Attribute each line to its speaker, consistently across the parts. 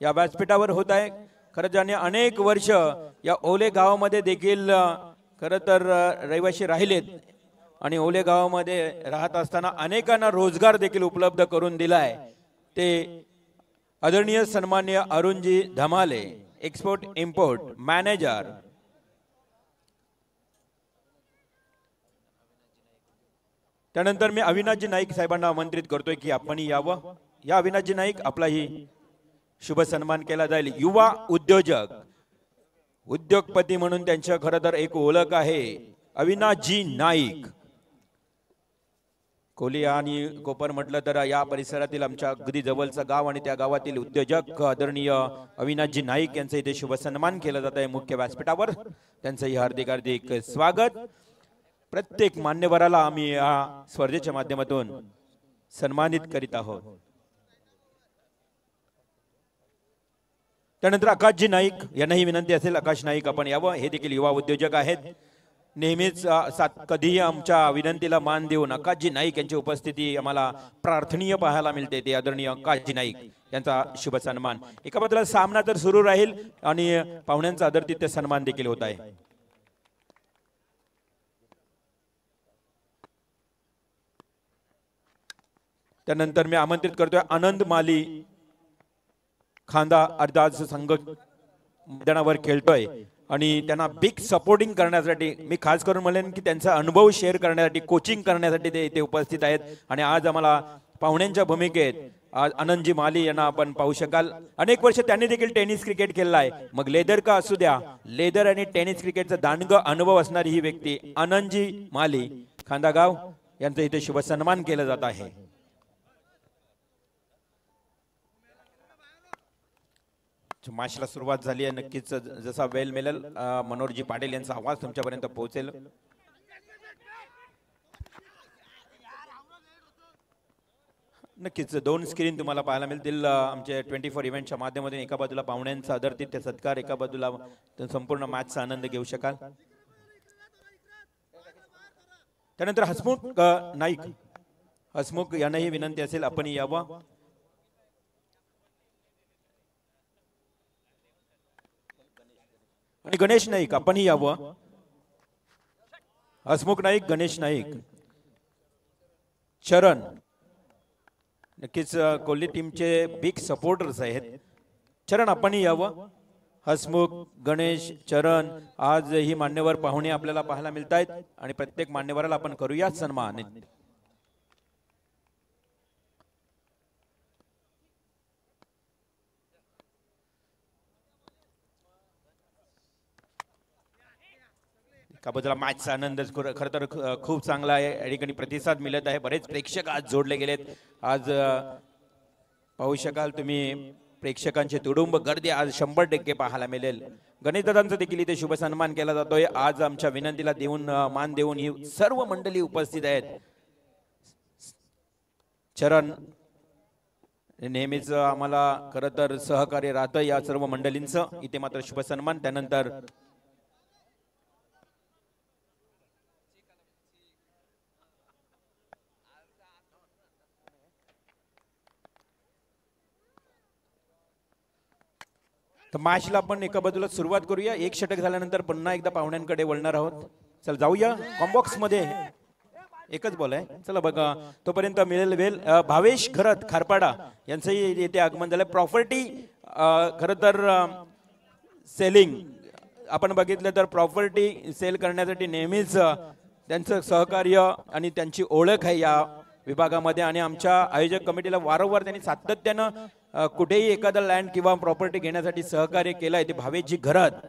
Speaker 1: या व्यासपीठावर होत आहे। खरं ज्याने अनेक वर्ष या ओले गावामध्ये देखील खरं तर रहिवासी राहिलेत आणि ओले गावामध्ये राहत असताना अनेकांना रोजगार देखील उपलब्ध करून दिलाय ते आदरणीय सन्माननीय अरुणजी धमाले, एक्सपोर्ट इम्पोर्ट मॅनेजर। त्यानंतर मी अविनाशजी नाईक साहेबांना आमंत्रित करतोय की आपण यावं। या अविनाशजी नाईक आपलाही शुभ सन्मान केला जाईल। युवा उद्योजक, उद्योगपती म्हणून त्यांच्या खरं तर एक ओळख आहे अविनाशजी नाईक। कोली आणि कोपर म्हटलं तर या परिसरातील आमच्या अगदी जवळचं गाव आणि त्या गावातील उद्योजक आदरणीय अविनाशजी नाईक यांचा इथे शुभ सन्मान केला जात आहे मुख्य व्यासपीठावर। त्यांचंही हार्दिक हार्दिक स्वागत। प्रत्येक मान्यवराला आम्ही या स्पर्धेच्या माध्यमातून सन्मानित करीत आहोत। त्यानंतर आकाशजी नाईक यांनाही विनंती असेल, आकाश नाईक आपण यावं। हे देखील युवा उद्योजक आहेत। नेहमीच कधीही आमच्या विनंतीला मान देऊन आकाशजी नाईक यांची उपस्थिती आम्हाला प्रार्थनीय पाहायला मिळते। ते आदरणीय आकाशजी नाईक यांचा शुभ सन्मान। एका बाजूला सामना तर सुरू राहील आणि पाहुण्यांचा आदरातिथ्य सन्मान देखील होत आहे। त्यानंतर मी आमंत्रित करतोय आनंद माली, खांदा अर्धाज संघ मैदानावर खेळतोय आणि त्यांना बिग सपोर्टिंग करण्यासाठी मी खास करून म्हणेन की त्यांचा अनुभव शेअर करण्यासाठी, कोचिंग करण्यासाठी ते इथे उपस्थित आहेत। आणि आज आम्हाला पाहुण्यांच्या भूमिकेत आज आनंदजी माली यांना आपण पाहू शकाल। अनेक वर्ष त्यांनी देखील टेनिस क्रिकेट खेळला आहे। मग लेदर का असू द्या, लेदर आणि टेनिस क्रिकेटचा दांडग अनुभव असणारी ही व्यक्ती आनंदजी माली खांदागाव यांचा इथे शुभ सन्मान केला जात आहे। मॅचला सुरुवात झाली आहे। नक्कीच जसा वेळ मिळेल मनोहरजी पाटील यांचा आवाज तुमच्यापर्यंत पोहोचेल। नक्कीच दोन स्क्रीन तुम्हाला पाहायला मिळतील आमच्या 24 इव्हेंटच्या माध्यमातून। एका बाजूला पाहुण्यांचा आदरातिथ्य सत्कार, एका बाजूला संपूर्ण मॅचचा आनंद घेऊ शकाल। त्यानंतर हसमुख नाईक, हसमुख यांनाही विनंती असेल आपण यावं। आणि गणेश नाईक आपणही यावं। हसमुख नाईक, गणेश नाईक, चरण नक्कीच कोल्ही टीमचे बिग सपोर्टर्स आहेत। चरण आपणही यावं। हसमुख, गणेश, चरण आज ही मान्यवर पाहुणे आपल्याला पाहायला मिळत आहेत आणि प्रत्येक मान्यवराला आपण करूया सन्मान। का बाजूला मॅचचा आनंद खरं तर खूप चांगला आहे। या ठिकाणी प्रतिसाद मिळत आहे। बरेच प्रेक्षक आज जोडले गेलेत। आज पाहू शकाल तुम्ही प्रेक्षकांची तुडुंब गर्दी आज 100% पाहायला मिळेल। गणेशदादांचा देखील इथे शुभ सन्मान केला जातोय। आज आमच्या विनंतीला देऊन मान देऊन ही सर्व मंडळी उपस्थित आहेत। चरण नेहमीच आम्हाला खरं तर सहकार्य राहतं या सर्व मंडळींचं। इथे मात्र शुभ सन्मान। त्यानंतर तर मॅचला आपण एका बाजूला सुरुवात करूया। एक षटक झाल्यानंतर पुन्हा एकदा पाहुण्यांकडे वळणार आहोत। चल जाऊया कॉम्बॉक्स मध्ये। एकच बॉल आहे, चला बघा तोपर्यंत मिळेल वेल। भावेश घरत खारपाडा यांचंही येथे आगमन झालं। प्रॉपर्टी खरं तर सेलिंग आपण बघितलं तर प्रॉपर्टी सेल करण्यासाठी नेहमीच त्यांचं सहकार्य आणि त्यांची ओळख आहे या विभागामध्ये। आणि आमच्या आयोजक कमिटीला वारंवार त्यांनी सातत्यानं कुठेही एखादा लँड किंवा प्रॉपर्टी घेण्यासाठी सहकार्य केलंय। ते भावेशजी घरत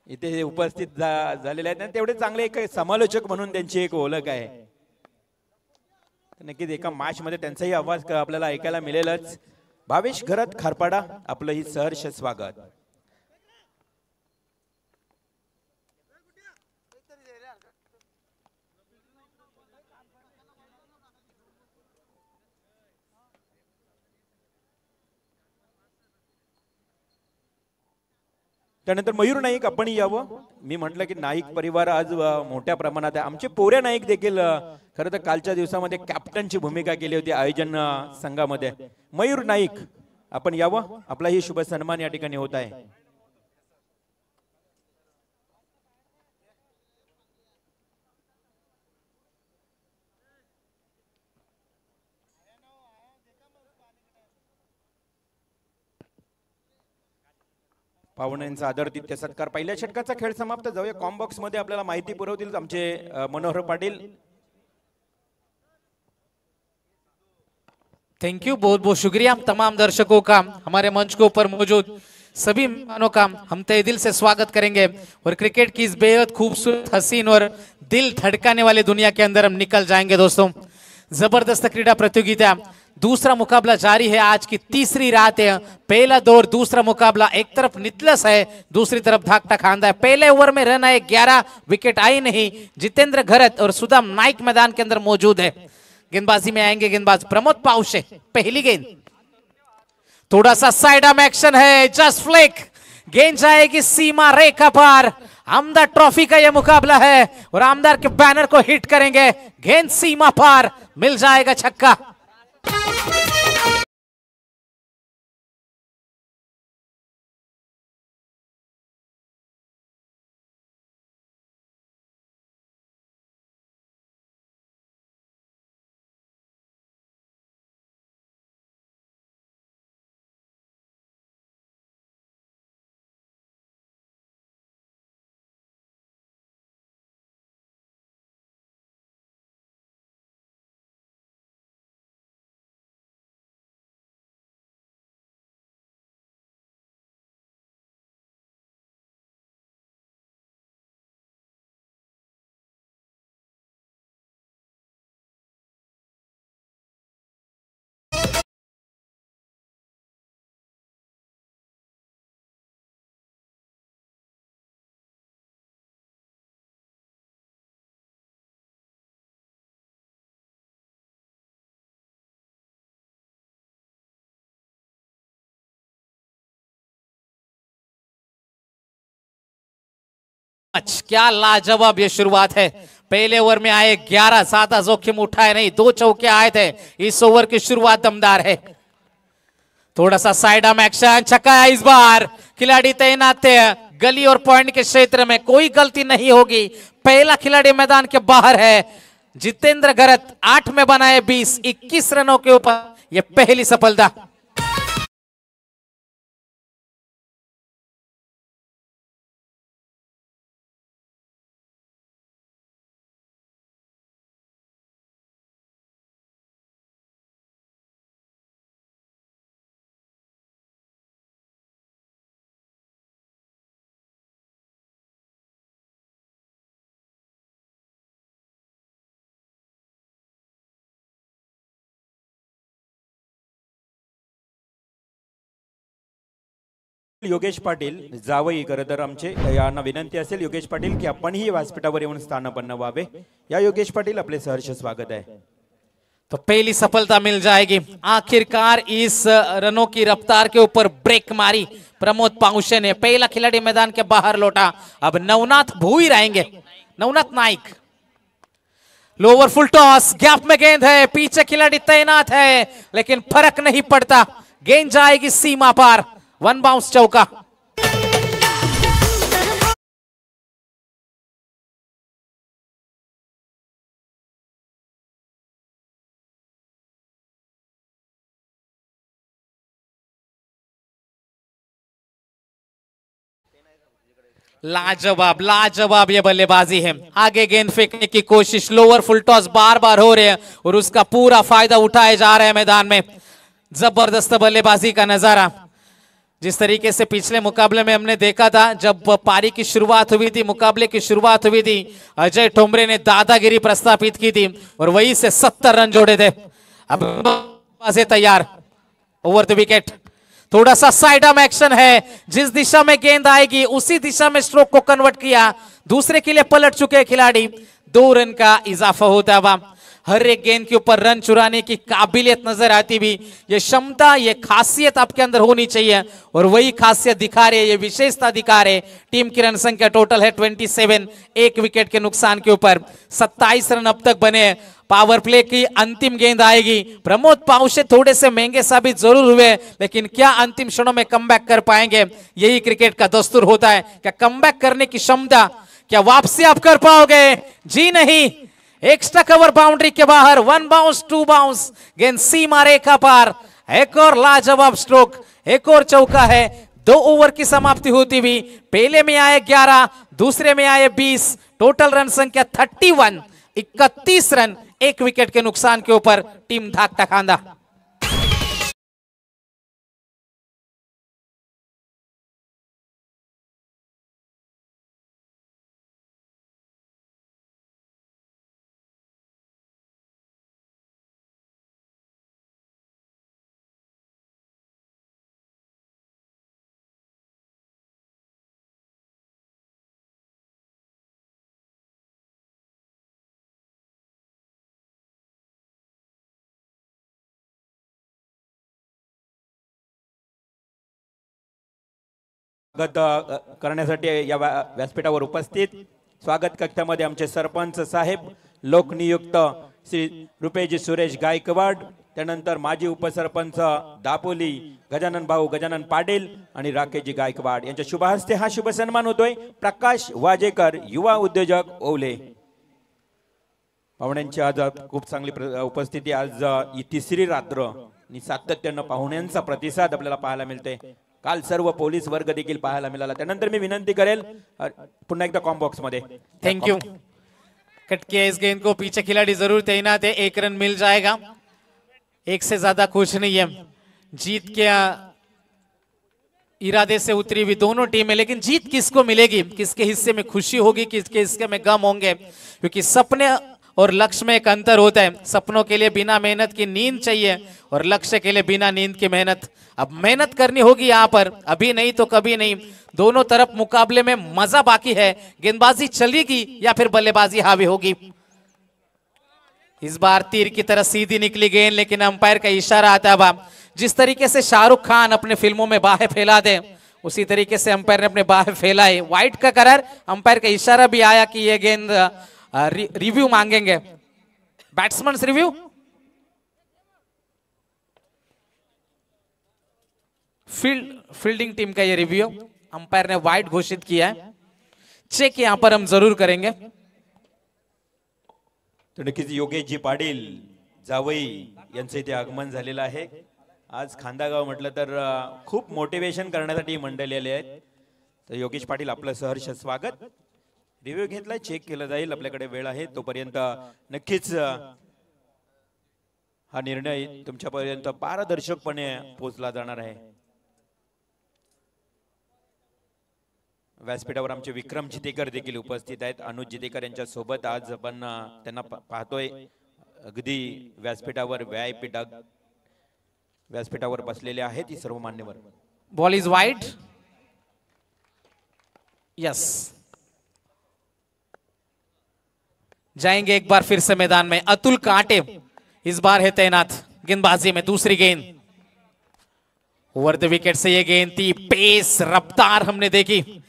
Speaker 1: इथे उपस्थित झालेले आहेत। तेवढे चांगले एक समालोचक म्हणून त्यांची एक ओळख आहे। नक्कीच एका मॅच मध्ये त्यांचाही आवाज आपल्याला ऐकायला मिळेलच। भावेश घरत खारपाडा आपलं ही सहर्ष स्वागत। त्यानंतर मयूर नाईक आपण यावं। मी म्हटलं की नाईक परिवार आज मोठ्या प्रमाणात आहे। आमचे पोरे नाईक देखील खरं तर कालच्या दिवसामध्ये कॅप्टनची भूमिका केली होती आयोजन संघामध्ये। मयूर नाईक आपण यावं, आपलाही शुभ सन्मान या ठिकाणी होत आहे. पाहुण्यांचा आदरातिथ्य सत्कार. पहिल्या षटकाचा खेळ समाप्त. जाऊया कॉम्बॉक्स मध्ये, आपल्याला माहिती पुरवतील आमचे मनोहर पाटील.
Speaker 2: थैंक यू, बहुत बहुत शुक्रिया तमाम दर्शकों का, हमारे मंच के ऊपर मौजूद सभी मेहमानों का हम तहे दिल से स्वागत करेंगे. और क्रिकेट की इस बेहद खूबसूरत, हसीन और दिल धड़काने वाले दुनिया के अंदर हम निकल जाएंगे. दोस्तों, जबरदस्त क्रीडा प्रतियोगिता, दूसरा मुकाबला जारी है. आज की तीसरी रात है. पहला दौर, दूसरा मुकाबला. एक तरफ नितलस है, दूसरी तरफ धाकटा खांदा है. पहले ओवर में रन आए 11, विकेट आई नहीं. जितेंद्र घरत और सुदाम नाइक मैदान के अंदर मौजूद है. गेंदबाजी में आएंगे गेंदबाज प्रमोद पाउशे. पहली गेंद, थोड़ा सा साइड आर्म एक्शन है, जस्ट फ्लिक, गेंद जाएगी सीमा रेखा पार. आमदार ट्रॉफी का यह मुकाबला है और आमदार के बैनर को हिट करेंगे. गेंद सीमा पार, मिल जाएगा छक्का. क्या लाजवाब ये शुरुआत है. पहले ओवर में आए 11, ज्यादा जोखिम उठाए नहीं, 2 चौके आए थे. इस ओवर की शुरुआत दमदार है. थोड़ा सा साइड आर्म एक्शन, छक्का है इस बार. खिलाड़ी तैनात है गली और पॉइंट के क्षेत्र में, कोई गलती नहीं होगी. पहला खिलाड़ी मैदान के बाहर है. जितेंद्र घरत 8 में बनाए 20, 21 रनों के ऊपर यह पहली सफलता.
Speaker 1: योगेश पाटील जावई, खरं तर आमचे यांना विनंती असेल योगेश पाटील की आपणही व्यासपीठावर येऊन स्थानापन्न व्हावे. या योगेश पाटील, आपले सहर्ष स्वागत आहे.
Speaker 2: तो पहली सफलता मिल जाएगी. आखिरकार इस रनों की रफ्तार के ऊपर ब्रेक मारी प्रमोद पाउशे ने. पहला खिलाड़ी मैदान के बाहर लौटा. अब नवनाथ भूई रहेंगे, नवनाथ नाइक. लोअर फुल टॉस, गैप में गेंद है, पीछे खिलाड़ी तैनात है, लेकिन फर्क नहीं पड़ता. गेंद जाएगी सीमा पार. 1 बाउंस चौका. लाजवाब लाजवाब ये बल्लेबाजी है. आगे गेंद फेंकने की कोशिश, लोअर फुल टॉस बार बार हो रहे हैं और उसका पूरा फायदा उठाए जा रहे हैं मैदान में. जबरदस्त बल्लेबाजी का नजारा. जिस तरीके से पिछले मुकाबले में हमने देखा था, जब पारी की शुरुआत हुई थी, मुकाबले की शुरुआत हुई थी, अजय ठोमरे ने दादागिरी प्रस्थापित की थी और वहीं से 70 रन जोड़े थे. अब तैयार, ओवर द विकेट. थोड़ा सा साइड आर्म एक्शन है, जिस दिशा में गेंद आएगी उसी दिशा में स्ट्रोक को कन्वर्ट किया. दूसरे के लिए पलट चुके खिलाड़ी. 2 रन का इजाफा होता हुआ. हर एक गेंद के ऊपर रन चुराने की काबिलियत नजर आती भी, ये क्षमता, ये खासियत आपके अंदर होनी चाहिए और वही खासियत दिखा रहे, ये विशेषता दिखा रहे। टीम की रन संख्या टोटल है 27, एक विकेट के नुकसान के ऊपर 27 रन अब तक बने। पावर प्ले की अंतिम गेंद आएगी। प्रमोद पाउशे थोड़े से महंगे साबित जरूर हुए, लेकिन क्या अंतिम क्षणों में कमबैक कर पाएंगे? यही क्रिकेट का दस्तूर होता है। क्या कमबैक करने की क्षमता, क्या वापसी आप कर पाओगे? जी नहीं। एक्स्ट्रा कवर बाउंड्री के बाहर, 1 बाउंस 2 बाउंस, गेंद सीमा रेखा पार। एक और लाजवाब स्ट्रोक, एक और चौका है। 2 ओवर की समाप्ति होती हुई पहले में आए 11, दूसरे में आए 20, टोटल रन संख्या 31, 31 रन, एक विकेट के नुकसान के ऊपर टीम धाकटा खांदा।
Speaker 1: स्वागत करण्यासाठी या व्यासपीठावर उपस्थित स्वागत कक्षामध्ये आमचे सरपंच साहेब, लोकनियुक्त श्री रुपेजी सुरेश गायकवाड, त्यानंतर माजी उपसरपंच दापोली गजानन भाऊ गजानन पाटील आणि राकेशजी गायकवाड यांच्या शुभ हस्ते हा शुभ सन्मान होतोय। प्रकाश वाजेकर, युवा उद्योजक, ओवले। पाहुण्यांची आज खूप चांगली उपस्थिती। आज ही तिसरी रात्र आणि सातत्यानं पाहुण्यांचा प्रतिसाद आपल्याला पाहायला मिळते। काल सर्व पोलीस वर्ग देखील पाहायला मिळाला। त्यानंतर मी विनंती करेल पुन्हा एकदा कॉम बॉक्स मध्ये।
Speaker 2: Thank you. कट किया इस गेंद को, पीछे खिलाड़ी जरूर तैनात है, 1 रन मिल जाएगा। एक से ज्यादा कुछ नहीं है। जीत के इरादे से उतरी हुई दोनों टीमें, लेकिन जीत किसको मिलेगी, किसके हिस्से में खुशी होगी, किसके हिस्से में गम होंगे? क्योंकि सपने और लक्ष्य में एक अंतर होता है। सपनों के लिए बिना मेहनत की नींद चाहिए और लक्ष्य के लिए बिना नींद की मेहनत। अब मेहनत करनी होगी यहाँ पर, अभी नहीं तो कभी नहीं। दोनों तरफ मुकाबले में मजा बाकी है। गेंदबाजी चलेगी या फिर बल्लेबाजी हावी होगी? इस बार तीर की तरह सीधी निकली गेंद, लेकिन अंपायर का इशारा आता है। जिस तरीके से शाहरुख खान अपने फिल्मों में बाहें फैला दे, उसी तरीके से अंपायर ने अपने बाहें फैलाई। वाइट का करार, अंपायर का इशारा भी आया कि यह गेंद रिव्यू मांगेंगे, बैट्समैन रिव्यू। फील्डिंग टीम का ये रिव्यू अंपायर ने वाइड घोषित किया है। चेक यहां पर हम जरूर करेंगे।
Speaker 1: तर नक्कीच योगेशजी पाटील जावई यांचं इथे आगमन झालेलं आहे। आज खांदागाव म्हटलं तर खूप मोटिवेशन करण्यासाठी मंडळी आले आहेत। तर योगेश पाटील आपलं सहर्ष स्वागत। रिव्ह्यू घेतलाय, चेक केलं जाईल, आपल्याकडे वेळ आहे तोपर्यंत नक्कीच हा निर्णय तुमच्यापर्यंत पारदर्शकपणे पोहोचला जाणार आहे। व्यासपीठावर आमचे विक्रम जितेकर देखील उपस्थित आहेत। अनुज जितेकर यांच्या सोबत आज आपण त्यांना पाहतोय अगदी व्यासपीठावर व्यायपी व्यासपीठावर बसलेले आहेत ही सर्व मान्यवर।
Speaker 2: Ball is wide, yes. जाएंगे एक बार फिर से मैदान में। अतुल कांटे इस बार है तैनात गेंदबाजी में। दूसरी गेंद ओवर द विकेट से ये गेंद थी, पेस रफ्तार हमने देखी।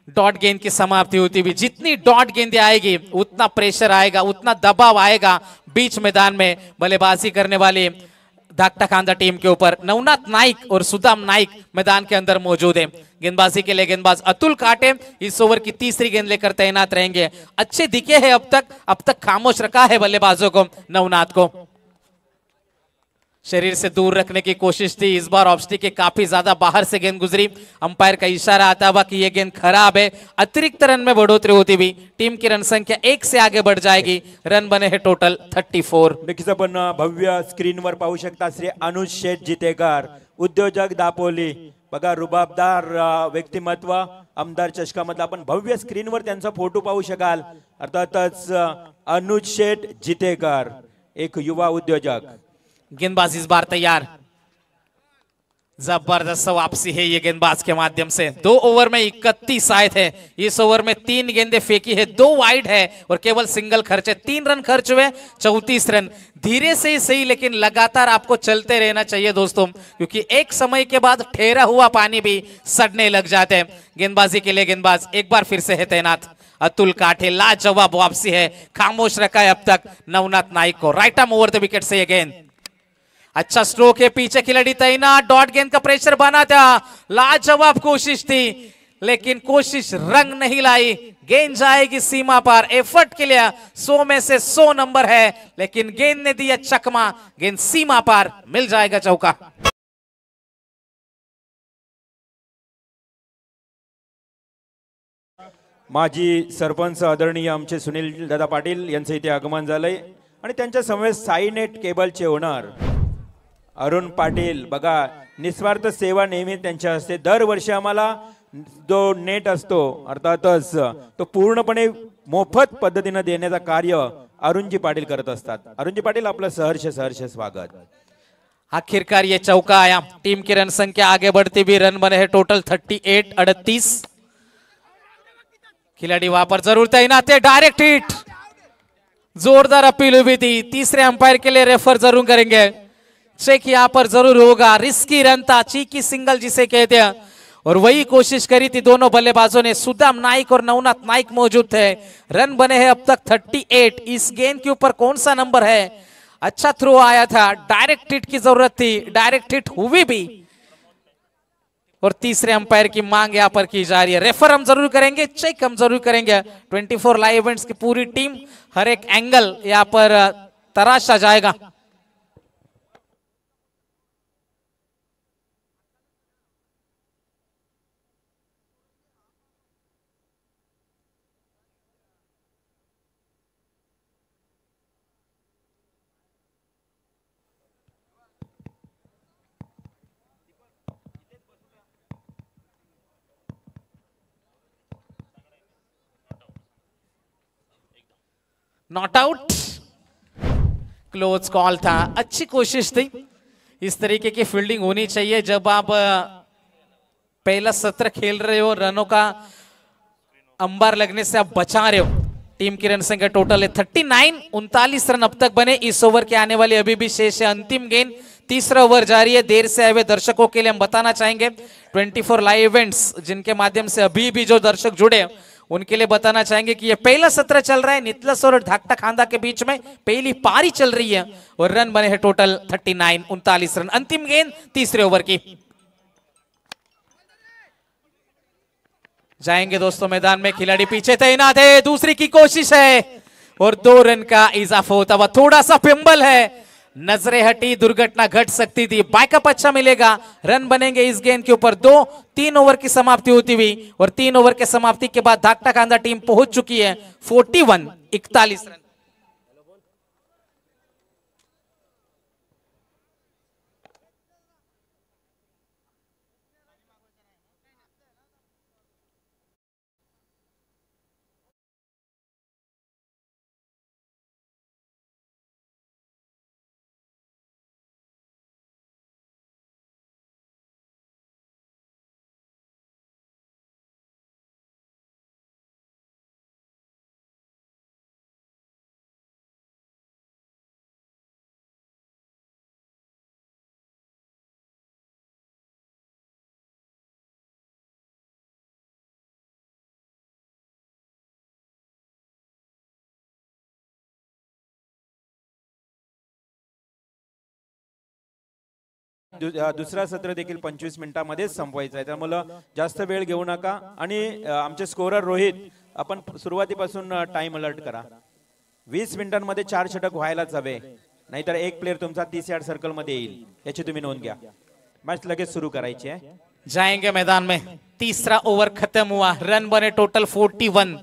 Speaker 2: डॉट गेंद की समाप्ति होती हुई। जितनी डॉट गेंदें आएगी उतना प्रेशर आएगा, उतना दबाव आएगा बीच मैदान में बल्लेबाजी करने वाले धाकटा खांदा टीम के ऊपर। नवनाथ नाइक और सुदाम नाइक मैदान के अंदर मौजूद है। गेंदबाजी के लिए गेंदबाज अतुल काटे इस ओवर की तीसरी गेंद लेकर तैनात रहेंगे। अच्छे दिखे हैं अब तक खामोश रखा है बल्लेबाजों को, नवनाथ को शरीर से दूर रखने की कोशिश थी। इस बार ऑफ स्टिक के काफी ज्यादा बाहर से गेंद गुजरी। अंपायर का इशारा आता हुआ कि यह गेंद खराब है। अतिरिक्त रन में बढ़ोतरी होती हुई टीम की रन संख्या 1 से आगे बढ़ जाएगी। रन बने हैं टोटल 34।
Speaker 1: नक्कीच आपण भव्य स्क्रीनवर पाहू शकता श्री अनुज शेठ जितेकर, उद्योजक दापोली। बघा रुबाबदार व्यक्तिमत्व, आमदार चषकामधला आपण भव्य स्क्रीनवर त्यांचा फोटो पाहू शकाल। अर्थातच अनुज शेठ जितेकर एक युवा उद्योजक।
Speaker 2: गेंदबाजी इस बार तैयार। जबरदस्त वापसी है ये गेंदबाज के माध्यम से। 2 ओवर में 31 आए थे, इस ओवर में 3 गेंदें फेंकी है, 2 वाइड है और केवल सिंगल खर्च है। 3 रन खर्च हुए, 34 रन। धीरे से ही सही लेकिन लगातार आपको चलते रहना चाहिए दोस्तों, क्योंकि एक समय के बाद ठहरा हुआ पानी भी सड़ने लग जाते हैं। गेंदबाजी के लिए गेंदबाज एक बार फिर से है तैनात। अतुल काठे, लाजवाब वापसी है, खामोश रखा है अब तक नवनाथ नाइक को। Right arm over the wicket से ये गेंद, अच्छा स्ट्रोक है, पीछे खिलाड़ी तैनात, डॉट गेंद का प्रेशर बना था, लाजवाब कोशिश थी लेकिन कोशिश रंग नहीं लाई। गेंद जाएगी सीमा पार, एफर्ट के लिए 100 में से 100 नंबर है लेकिन गेंद ने दिया चकमा, गेंद सीमा पार, मिल जाएगा चौका।
Speaker 1: माजी सरपंच आदरणीय आमचे सुनील दादा पाटील यांचं इथे आगमन झालंय आणि त्यांच्या समवेत साई नेट केबलचे ओनर अरुण पाटील। बघा, निस्वार्थ सेवा नेहमी त्यांच्या असते। दरवर्षी आम्हाला जो नेट असतो अर्थातच तो पूर्णपणे मोफत पद्धतीने देण्याचा कार्य अरुणजी पाटील करत असतात। अरुणजी पाटील, आपलं सहर्ष सहर्ष स्वागत।
Speaker 2: आखिरकार ये चौका आया, टीम की रन संख्या आगे बढ़ती भी, रन बने हैं टोटल 38 38। खिलाड़ी वहां पर जरूर तैनात है, डायरेक्ट हिट, जोरदार अपील हुई थी। तीसरे अंपायर के लिए रेफर जरूर करेंगे, चेक यहां पर जरूर होगा। रिस्की रन था, चीकी सिंगल जिसे कहते हैं, और वही कोशिश करी थी दोनों बल्लेबाजों ने। सुदाम नाइक और नवनाथ नाइक मौजूद थे। रन बने हैं अब तक 38। इस गेंद के ऊपर कौन सा नंबर है? अच्छा थ्रो आया था, डायरेक्ट हिट की जरूरत थी, डायरेक्ट हिट हुई भी, और तीसरे अंपायर की मांग यहां पर की जा रही है। रेफर हम जरूर करेंगे, चेक हम जरूर करेंगे। 24 लाइव इवेंट्स की पूरी टीम, हर एक एंगल यहां पर तराशा जाएगा। नॉट आउट, क्लोज कॉल था, अच्छी कोशिश थी। इस तरीके की फील्डिंग होनी चाहिए जब आप पहला सत्र खेल रहे हो, रनों का अंबार लगने से आप बचा रहे हो। टीम की रन संख्या टोटल है 39, 39 रन अब तक बने। इस ओवर के आने वाले अभी भी शेष है, अंतिम गेंद, तीसरा ओवर जारी है। देर से आए हुए दर्शकों के लिए हम बताना चाहेंगे, 24 लाइव इवेंट्स जिनके माध्यम से अभी भी जो दर्शक जुड़े उनके लिए बताना चाहेंगे कि ये पहला सत्र चल रहा है। नितलस और धाकटा खांदा के बीच में पहली पारी चल रही है और रन बने हैं टोटल 39, 39 रन। अंतिम गेंद तीसरे ओवर की, जाएंगे दोस्तों मैदान में, खिलाड़ी पीछे तैनात है, दूसरी की कोशिश है और 2 रन का इजाफा होता हुआ। थोड़ा सा पिंबल है, नजरें हटी, दुर्घटना घट सकती थी। बैकअप अच्छा मिलेगा, रन बनेंगे इस गेंद के ऊपर। 3 ओवर की समाप्ति होती हुई और 3 ओवर के समाप्ति के बाद धाकटा खांदा टीम पहुंच चुकी है 41, 41 रन।
Speaker 1: दुसरा सत्र देखील 25 मिनिटांमध्ये संपवायचा आहे, त्यामुळे जास्त वेळ घेऊ नका। आणि आमचे स्कोरर रोहित, आपण सुरुवातीपासून टाइम अलर्ट करा। 20 मिनिटांमध्ये 4 षटक व्हायलाच हवे, नाहीतर एक प्लेयर तुमचा 30 यार्ड सर्कल मध्ये येईल, याची तुम्ही नोंद घ्या। मॅच लगेच सुरू करायची आहे।
Speaker 2: जाएंगे मैदान में, तीसरा ओवर खत्म हुआ, रन बने टोटल 41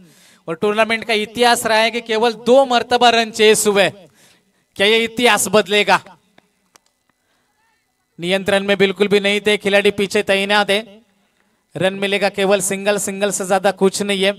Speaker 2: और टूर्नामेंट का इतिहास रहा है कि केवल 2 मर्तबा रन चेस हुए। क्या ये इतिहास बदलेगा? नियंत्रण में बिल्कुल भी नहीं थे, खिलाड़ी पीछे तैनात है, रन मिलेगा केवल सिंगल, सिंगल से ज्यादा कुछ नहीं है।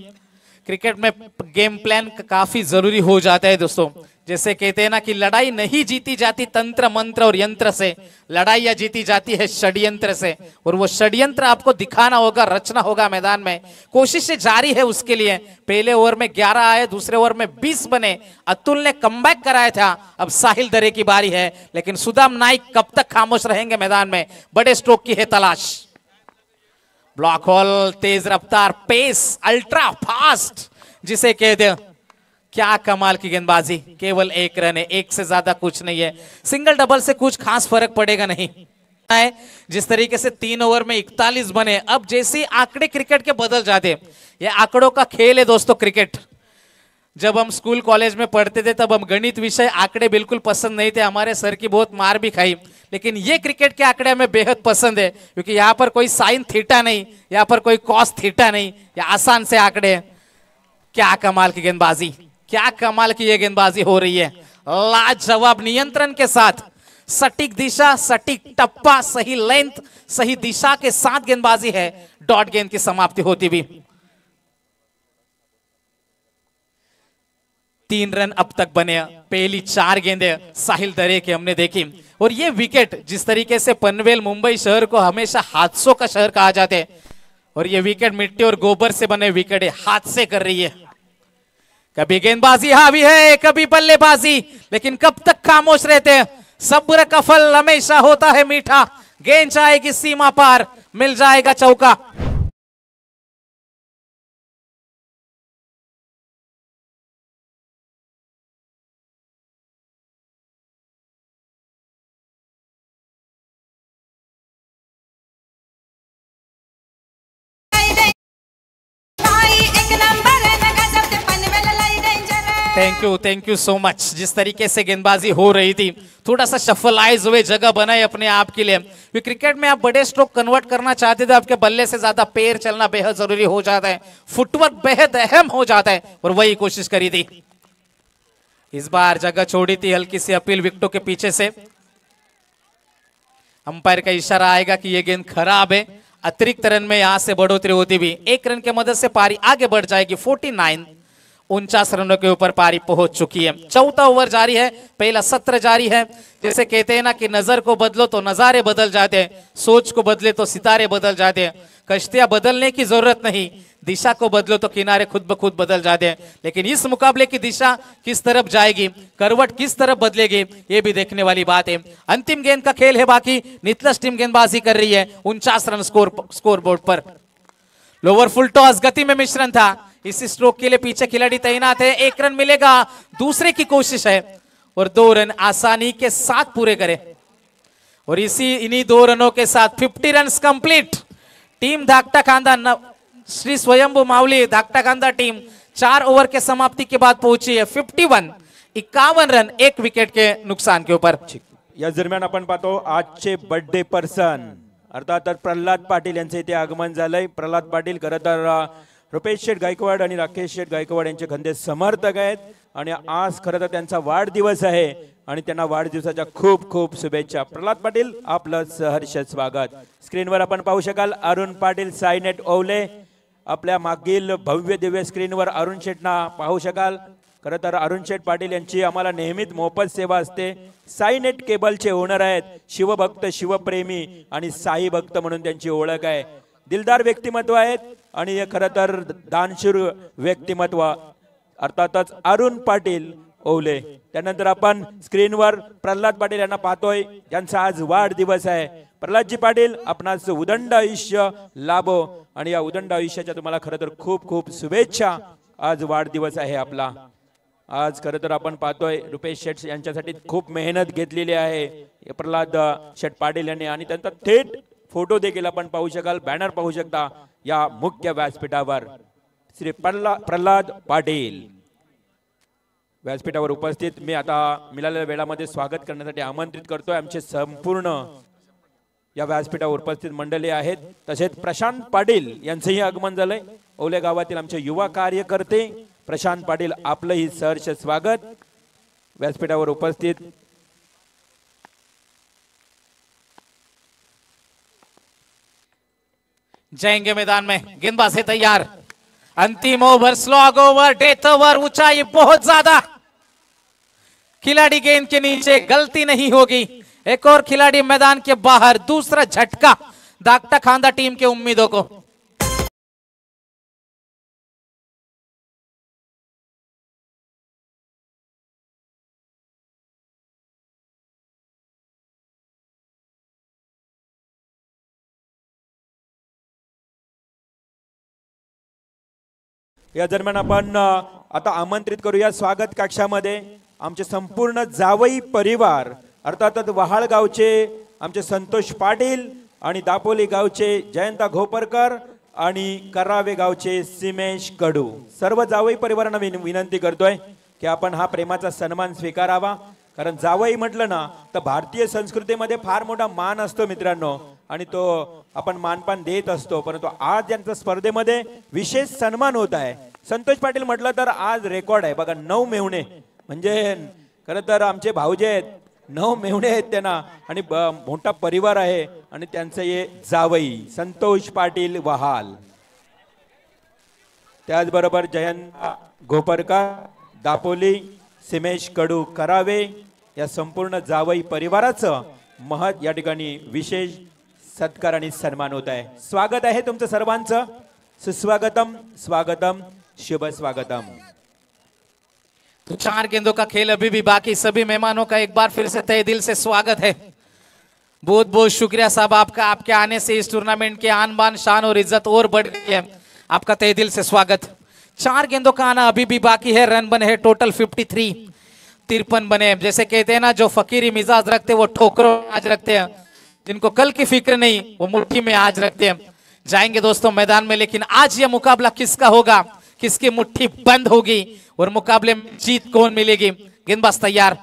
Speaker 2: क्रिकेट में गेम प्लान काफी जरूरी हो जाता है दोस्तों। जैसे कहते हैं ना कि लड़ाई नहीं जीती जाती तंत्र मंत्र और यंत्र से, लड़ाइयां जीती जाती है षड्यंत्र से। और वो षड्यंत्र आपको दिखाना होगा, रचना होगा मैदान में। कोशिशें जारी है उसके लिए। पहले ओवर में 11 आए, दूसरे ओवर में 20 बने। अतुल ने कमबैक कराया था। अब साहिल दरे की बारी है, लेकिन सुदाम नाइक कब तक खामोश रहेंगे मैदान में? बड़े स्ट्रोक की है तलाश। ब्लॉक होल, तेज रफ्तार, पेस, अल्ट्रा फास्ट जिसे कहते हैं। क्या कमाल की गेंदबाजी, केवल 1 रन है, 1 से ज्यादा कुछ नहीं है। सिंगल डबल से कुछ खास फर्क पड़ेगा नहीं है। जिस तरीके से 3 ओवर में 41 बने, अब जैसे आंकड़े क्रिकेट के बदल जाते, ये आंकड़ों का खेल है दोस्तों क्रिकेट। जब हम स्कूल कॉलेज में पढ़ते थे तब हम गणित विषय आंकड़े बिल्कुल पसंद नहीं थे, हमारे सर की बहुत मार भी खाई। लेकिन ये क्रिकेट के आंकड़े हमें बेहद पसंद है, क्योंकि यहाँ पर कोई साइन थीटा नहीं, यहाँ पर कोई कॉस थीटा नहीं, ये आसान से आंकड़े। क्या कमाल की गेंदबाजी, क्या कमाल की ये गेंदबाजी हो रही है। लाजवाब नियंत्रण के साथ, सटीक दिशा, सटीक टप्पा, सही लेंथ, सही दिशा के साथ गेंदबाजी है। डॉट गेंद की समाप्ति होती भी। 3 रन अब तक बने। पहली 4 गेंदें साहिल दरे की हमने देखी। और ये विकेट, जिस तरीके से पनवेल मुंबई शहर को हमेशा हादसों का शहर कहा जाता है, और ये विकेट मिट्टी और गोबर से बने विकेट है, हादसे कर रही है। कभी गेंदबाजी हावी है, कभी बल्लेबाजी, लेकिन कब तक खामोश रहते हैं? सब्र का फल हमेशा होता है मीठा। गेंद जाएगी सीमा पार, मिल जाएगा चौका। Thank you so much. जिस तरीके से गेंदबाजी हो रही थी, थोड़ा सा शफलाइज हुए, जगह बनाए अपने आप के लिए। क्रिकेट में आप बड़े स्ट्रोक कन्वर्ट करना चाहते थे, आपके बल्ले से ज्यादा पैर चलना बेहद जरूरी हो जाता है, फुटवर्क बेहद अहम हो जाता है, और वही कोशिश करी थी। इस बार जगह छोड़ी थी, हल्की सी अपील विकेटों के पीछे से। अंपायर का इशारा आएगा कि यह गेंद खराब है। अतिरिक्त रन में यहां से बढ़ोतरी होती भी, 1 रन की मदद से पारी आगे बढ़ जाएगी। 49 रनों के ऊपर पारी पहुंच चुकी है। चौथा ओवर जारी है, पहला सत्र जारी है। जैसे कहते हैं ना कि नजर को बदलो तो नजारे बदल जाते हैं, सोच को बदले तो सितारे बदल जाते हैं। कश्तियां बदलने की जरूरत नहीं, दिशा को बदलो तो किनारे खुद ब खुद बदल जाते हैं। लेकिन इस मुकाबले की दिशा किस तरफ जाएगी, करवट किस तरफ बदलेगी, ये भी देखने वाली बात है। अंतिम गेंद का खेल है बाकी। नितलस टीम गेंदबाजी कर रही है। 49 रन स्कोर बोर्ड पर। लोअर फुल टॉस, गति में मिश्रण था। इसी स्ट्रोक के लिए पीछे खिलाड़ी तैनात है। 1 रन मिलेगा, दूसरे की कोशिश है, और 2 रन आसानी के साथ पूरे करे। और इन्हीं 2 रनों के साथ 50 रन कंप्लीट। टीम धाकटा खांदा, श्री स्वयंभू मावली धाकटा खांदा टीम 4 ओवर के समाप्ति के बाद पहुंची है 51 रन 1 विकेट के नुकसान के ऊपर।
Speaker 1: या दरम्यान आपण पाहतो आजचे बर्थडे पर्सन अर्थात प्रल्हाद पाटील यांचे इथे आगमन झालंय। प्रल्हाद पाटील खरं तर रुपेश शेठ गायकवाड आणि राकेश शेठ गायकवाड यांचे खंदे समर्थक आहेत, आणि आज खरं तर त्यांचा वाढदिवस आहे, आणि त्यांना वाढदिवसाच्या खूप खूप शुभेच्छा। प्रल्हाद पाटील आपलं सहर्ष स्वागत। स्क्रीनवर आपण पाहू शकाल अरुण पाटील, साईनेट ओवले आपल्या मागील भव्य दिव्य स्क्रीनवर अरुण शेठना पाहू शकाल। खरं तर अरुण शेठ पाटील यांची आम्हाला नेहमीच मोफत सेवा असते। साईनेट केबलचे ओनर आहेत, शिवभक्त, शिवप्रेमी आणि साई भक्त म्हणून त्यांची ओळख आहे। दिलदार व्यक्तिमत्व आहेत, आणि हे खरं तर दानशूर व्यक्तिमत्व अर्थातच अरुण पाटील ओवले। त्यानंतर आपण स्क्रीनवर प्रल्हाद पाटील यांना पाहतोय, यांचा आज वाढदिवस आहे। प्रल्हादजी पाटील आपणास उदंड आयुष्य लाभो, आणि या उदंड आयुष्याच्या तुम्हाला खरं तर खूप खूप शुभेच्छा। आज वाढदिवस आहे आपला। आज खरं तर आपण पाहतोय रुपेश शेठ यांच्यासाठी खूप मेहनत घेतलेली आहे प्रल्हाद शेठ पाटील यांनी, आणि त्यांचा थेट फोटो देखील आपण पाहू शकाल, बॅनर पाहू शकता या मुख्य व्यासपीठावर। श्री प्रल्हाद पाटील व्यासपीठावर उपस्थित। मी आता मिळालेल्या वेळामध्ये स्वागत करण्यासाठी आमंत्रित करतोय आमचे संपूर्ण या व्यासपीठावर उपस्थित मंडळी आहेत। तसेच प्रशांत पाटील यांचेही आगमन झालंय। ओले गावातील आमचे युवा कार्यकर्ते प्रशांत पाटील, आपलंही सहर्ष स्वागत व्यासपीठावर उपस्थित।
Speaker 2: जाएंगे मैदान में, गेंदबाज है तैयार। अंतिम over, slog over, death over, ऊंचाई बहुत ज्यादा। खिलाड़ी गेंद के नीचे, गलती नहीं होगी। एक और खिलाड़ी मैदान के बाहर, दूसरा झटका दागटा खांदा टीम के उम्मीदों को।
Speaker 1: या दरम्यान आपण आता आमंत्रित करूया स्वागत कक्षामध्ये आमचे संपूर्ण जावई परिवार, अर्थातच वहाळ गावचे आमचे संतोष पाटील आणि दापोली गावचे जयंता घोपरकर आणि करावे गावचे सिमेश कडू, सर्व जावई परिवारांना विनंती करतोय की आपण हा प्रेमाचा सन्मान स्वीकारावा। कारण जावई म्हटलं ना तर भारतीय संस्कृतीमध्ये फार मोठा मान असतो मित्रांनो, आणि तो आपण मानपान देत असतो। परंतु आज यांच्या स्पर्धेमध्ये विशेष सन्मान होत आहे। संतोष पाटील म्हटलं तर आज रेकॉर्ड आहे बघा, 9 मेहुणे, म्हणजे खरं तर आमचे भाऊजे आहेत, 9 मेहुणे आहेत त्यांना, आणि मोठा परिवार आहे, आणि त्यांचे हे जावई संतोष पाटील वहाल, त्याचबरोबर जयंत घोपरकर दापोली, सिमेश कडू करावे, या संपूर्ण जावई परिवाराचं महत् या ठिकाणी विशेष सत्कार आणि सन्मान होत आहे। स्वागत आहे तुमचं सर्वांचं, सुस्वागतम, स्वागतम, शुभ स्वागतम।
Speaker 2: तो 4 गेंदों का खेल अभी भी बाकी, सभी मेहमानों का एक बार फिर से तहे दिल से स्वागत है। बहुत बहुत शुक्रिया साहब आपका, आपके आने से इस टूर्नामेंट के आन बान शान और इज्जत और बढ़ गई है। आपका तहे दिल से स्वागत। 4 गेंदों का आना अभी भी बाकी है। रन बने हैं टोटल 53, 53 बने। जैसे कहते हैं ना, जो फकीरी मिजाज रखते हैं वो ठोकरों में आज रखते हैं, जिनको कल की फिक्र नहीं वो मुट्ठी में आज रखते हैं। जाएंगे दोस्तों मैदान में, लेकिन आज ये मुकाबला किसका होगा, किसकी मुट्ठी बंद होगी और मुकाबले में जीत कौन मिलेगी। गेंदबाज तैयार,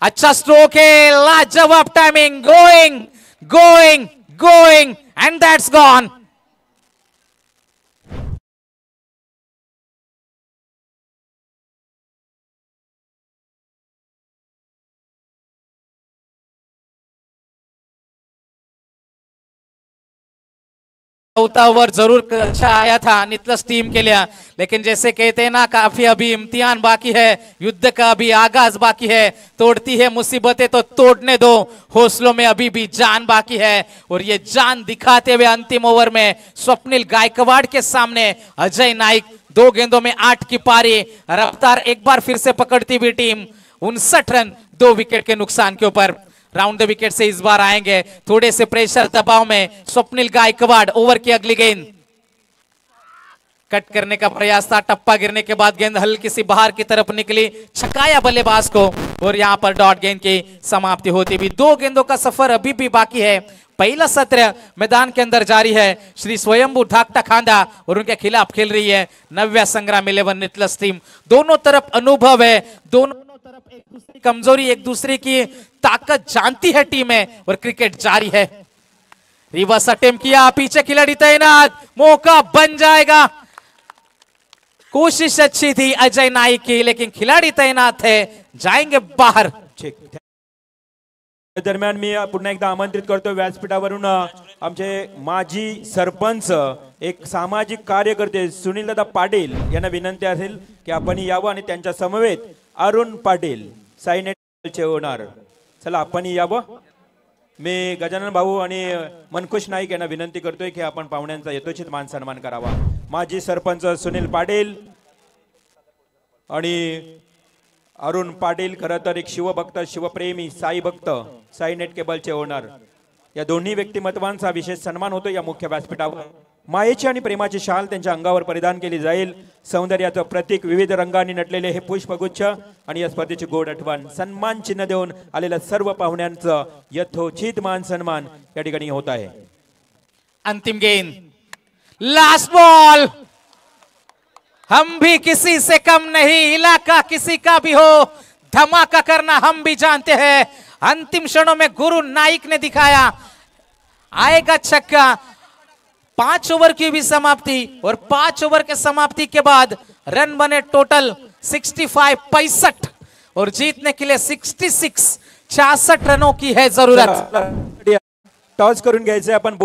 Speaker 2: अच्छा स्ट्रोक है, लाजवाब timing, going going going end that's gone. Over जरूर अच्छा आया था नितलस टीम के लिए, लेकिन जैसे कहते हैं ना, काफी अभी इम्तिहान बाकी है, युद्ध का अभी आगाज बाकी है। तोड़ती है मुसीबतें तो तोड़ने दो, हौसलों में अभी भी जान बाकी है, और ये जान दिखाते हुए अंतिम ओवर में स्वप्निल गायकवाड़ के सामने अजय नाइक। 2 गेंदों में 8 की पारी, रफ्तार एक बार फिर से पकड़ती हुई टीम। 59 रन 2 विकेट के नुकसान के ऊपर। राउंड द विकेट से इस बार आएंगे, थोड़े से प्रेशर दबाव में स्वप्निल गायकवाड़। ओवर की अगली गेंद कट करने का प्रयास था, टप्पा गिरने के बाद गेंद हल्की सी बाहर की तरफ निकली, छकाया बल्लेबाज को, और यहां पर डॉट गेंद की समाप्ति होती भी। 2 गेंदों का सफर अभी भी बाकी है। पहला सत्र मैदान के अंदर जारी है। श्री स्वयंभू ढाकटा खांदा और उनके खिलाफ खेल रही है नव्या संग्राम 11 नितलस टीम। दोनों तरफ अनुभव है, दोनों तरफ एक दूसरी कमजोरी, एक दूसरे की ताकत जानती है टीमें, और क्रिकेट जारी है। रिवर्स अटेम्प्ट किया, पीछे खिलाड़ी तैनात, मौका बन जाएगा। कोशिश अच्छी थी अजय नाइक की, लेकिन खिलाड़ी तैनात है, जाएंगे बाहर।
Speaker 1: दरम्यान मी पुन्हा एकदा आमंत्रित करतो व्यासपीठावरून आमचे माजी सरपंच, एक सामाजिक कार्यकर्ते सुनील दादा पाटील यांना विनंती असेल की आपण यावं, आणि त्यांच्या समवेत अरुण पाटील साईनेटचे ओनर, चला आपण यावं। मी गजानन भाऊ आणि मनकुश नाईक यांना विनंती करतोय की आपण पाहुण्यांचा यथोचित मान सन्मान करावा। माजी सरपंच सुनील पाटील आणि अरुण पाटील, खरं तर एक शिवभक्त, शिवप्रेमी, साई भक्त, साई नेट केबलचे ओनर, या दोन्ही व्यक्तिमत्वांचा विशेष सन्मान होतो या मुख्य व्यासपीठावर। मायेची आणि प्रेमाची शाल त्यांच्या अंगावर परिधान केली जाईल। सौंदर्याचं प्रतीक, विविध रंगांनी नटलेले हे पुष्पगुच्छ आणि या स्पर्धेची गोड आठवण। सन्मान चिन्ह देऊन आलेल्या सर्व पाहुण्यांचं यथोचित मान सन्मान या ठिकाणी होत आहे।
Speaker 2: अंतिम गेंद, लास्ट बॉल। हम भी किसी से कम नहीं, इलाका किसी का भी हो, धमाका करना हम भी जानते हैं। अंतिम क्षणों में गुरु नाइक ने दिखाया, आएगा छक्का। 5 ओवर की भी समाप्ति, और 5 ओवर के समाप्ति के बाद रन बने टोटल 65, 65, और जीतने के लिए 66, 66 रनों की है जरूरत।
Speaker 1: टॉस करून घ्यायचे आपण,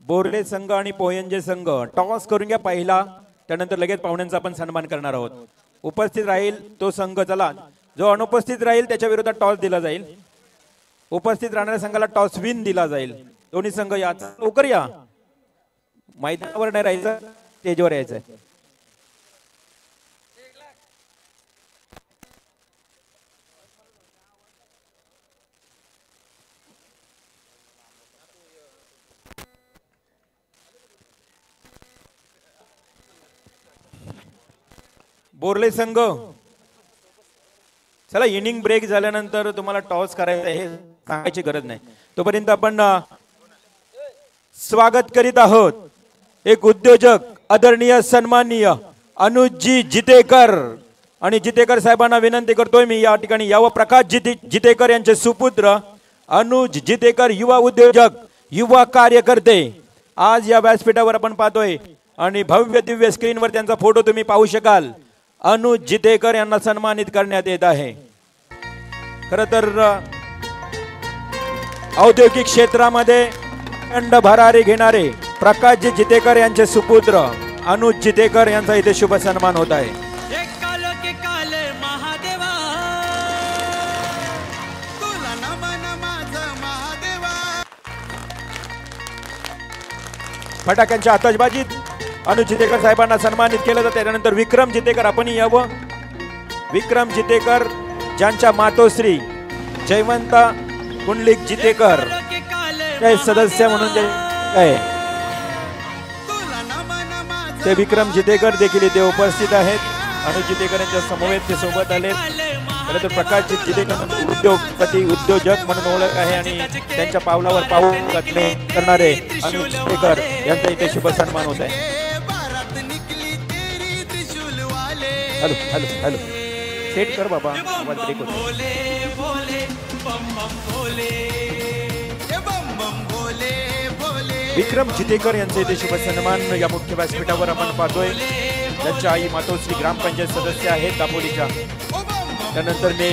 Speaker 1: बोर्ले संघ आणि पोयंजे संघ टॉस करून घ्या पहिला, त्यानंतर लगेच पाहुण्यांचा आपण सन्मान करणार आहोत। उपस्थित राहील तो संघ, चला जो अनुपस्थित राहील त्याच्या विरोधात टॉस दिला जाईल. उपस्थित राहणाऱ्या संघाला टॉस विन दिला जाईल. दोन्ही संघ या, लवकर या, मैदानावर नाही राहायचं, स्टेजवर यायचंय. बोर्ले संघ, चला इनिंग ब्रेक झाल्यानंतर तुम्हाला टॉस करायचं हे सांगायची गरज नाही. तोपर्यंत आपण स्वागत करीत आहोत एक उद्योजक, आदरणीय सन्माननीय अनुजजी जितेकर. आणि जितेकर साहेबांना विनंती करतोय मी या ठिकाणी यावं. प्रकाश जितेकर यांचे सुपुत्र अनुज जितेकर, युवा उद्योजक, युवा कार्यकर्ते, आज या व्यासपीठावर आपण पाहतोय आणि भव्य दिव्य स्क्रीनवर त्यांचा फोटो तुम्ही पाहू शकाल. अनुज जितेकर यांना सन्मानित करण्यात येत आहे. खर तर औद्योगिक क्षेत्रामध्ये खंड भरारी घेणारे प्रकाशजी जितेकर यांचे सुपुत्र अनुज जितेकर यांचा इथे शुभ सन्मान होत आहे. फटाक्यांच्या आतषबाजीत अनुज जितेकर साहेबांना सन्मानित केलं जातं. त्यानंतर विक्रम जितेकर, आपण यावं. विक्रम जितेकर ज्यांच्या मातोश्री जयवंता कुंडलिक जितेकर सदस्य म्हणून ते विक्रम जितेकर देखील इथे उपस्थित आहेत. अनुज जितेकर यांच्या समवेत ते सोबत आले. खरं प्रकाश जितेकर उद्योगपती, उद्योजक म्हणून ओळख आहे आणि त्यांच्या पावलावर पाऊल करणारे अनुज जितेकर यांचा इथे शुभ सन्मान होत आहे. हॅलो हॅलो हॅलो, सेट कर बाबा, आवाज ब्रेक होतो. विक्रम जितेकर यांचे इथे शुभ सन्मान या मुख्य व्यासपीठावर आपण पाहतोय. त्यांच्या आई मातोश्री ग्रामपंचायत सदस्य आहेत दापोलीच्या. त्यानंतर मी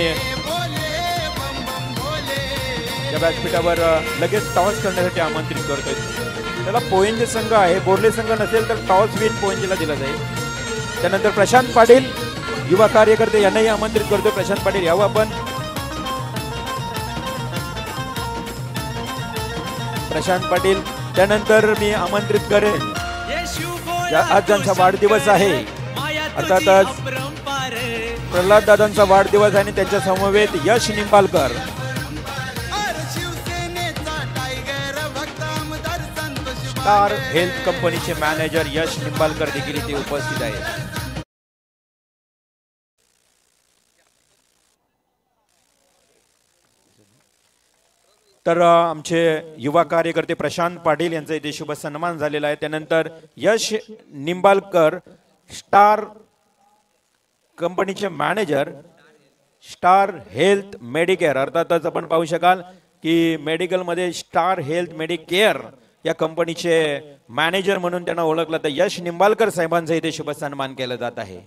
Speaker 1: या व्यासपीठावर लगेच टॉस करण्यासाठी आमंत्रित करतोय. त्याला पोएंजे संघ आहे, बोर्ले संघ नसेल तर टॉस विन पोएंजेला दिला जाईल. त्यानंतर प्रशांत पाटील, युवा कार्यकर्ते, यांनाही आमंत्रित करतोय. प्रशांत पाटील यावं आपण. प्रशांत पाटील. त्यानंतर मी आमंत्रित करेन, आज ज्यांचा वाढदिवस आहे, अर्थातच प्रल्हाद दादांचा वाढदिवस आहे आणि त्यांच्या समवेत यश निंबाळकर, स्टार हेल्थ कंपनीचे मॅनेजर यश निंबाळकर देखील इथे उपस्थित आहेत. तर आमचे युवा कार्यकर्ते प्रशांत पाटील यांचा इथे शुभ सन्मान झालेला आहे. त्यानंतर यश निंबाळकर, स्टार कंपनीचे मॅनेजर, स्टार हेल्थ मेडिकेअर, अर्थातच आपण पाहू शकाल की मेडिकलमध्ये स्टार हेल्थ मेडिकेअर या कंपनीचे मॅनेजर म्हणून त्यांना ओळखलं तर यश निंबाळकर साहेबांचा इथे शुभ सन्मान केला जात आहे.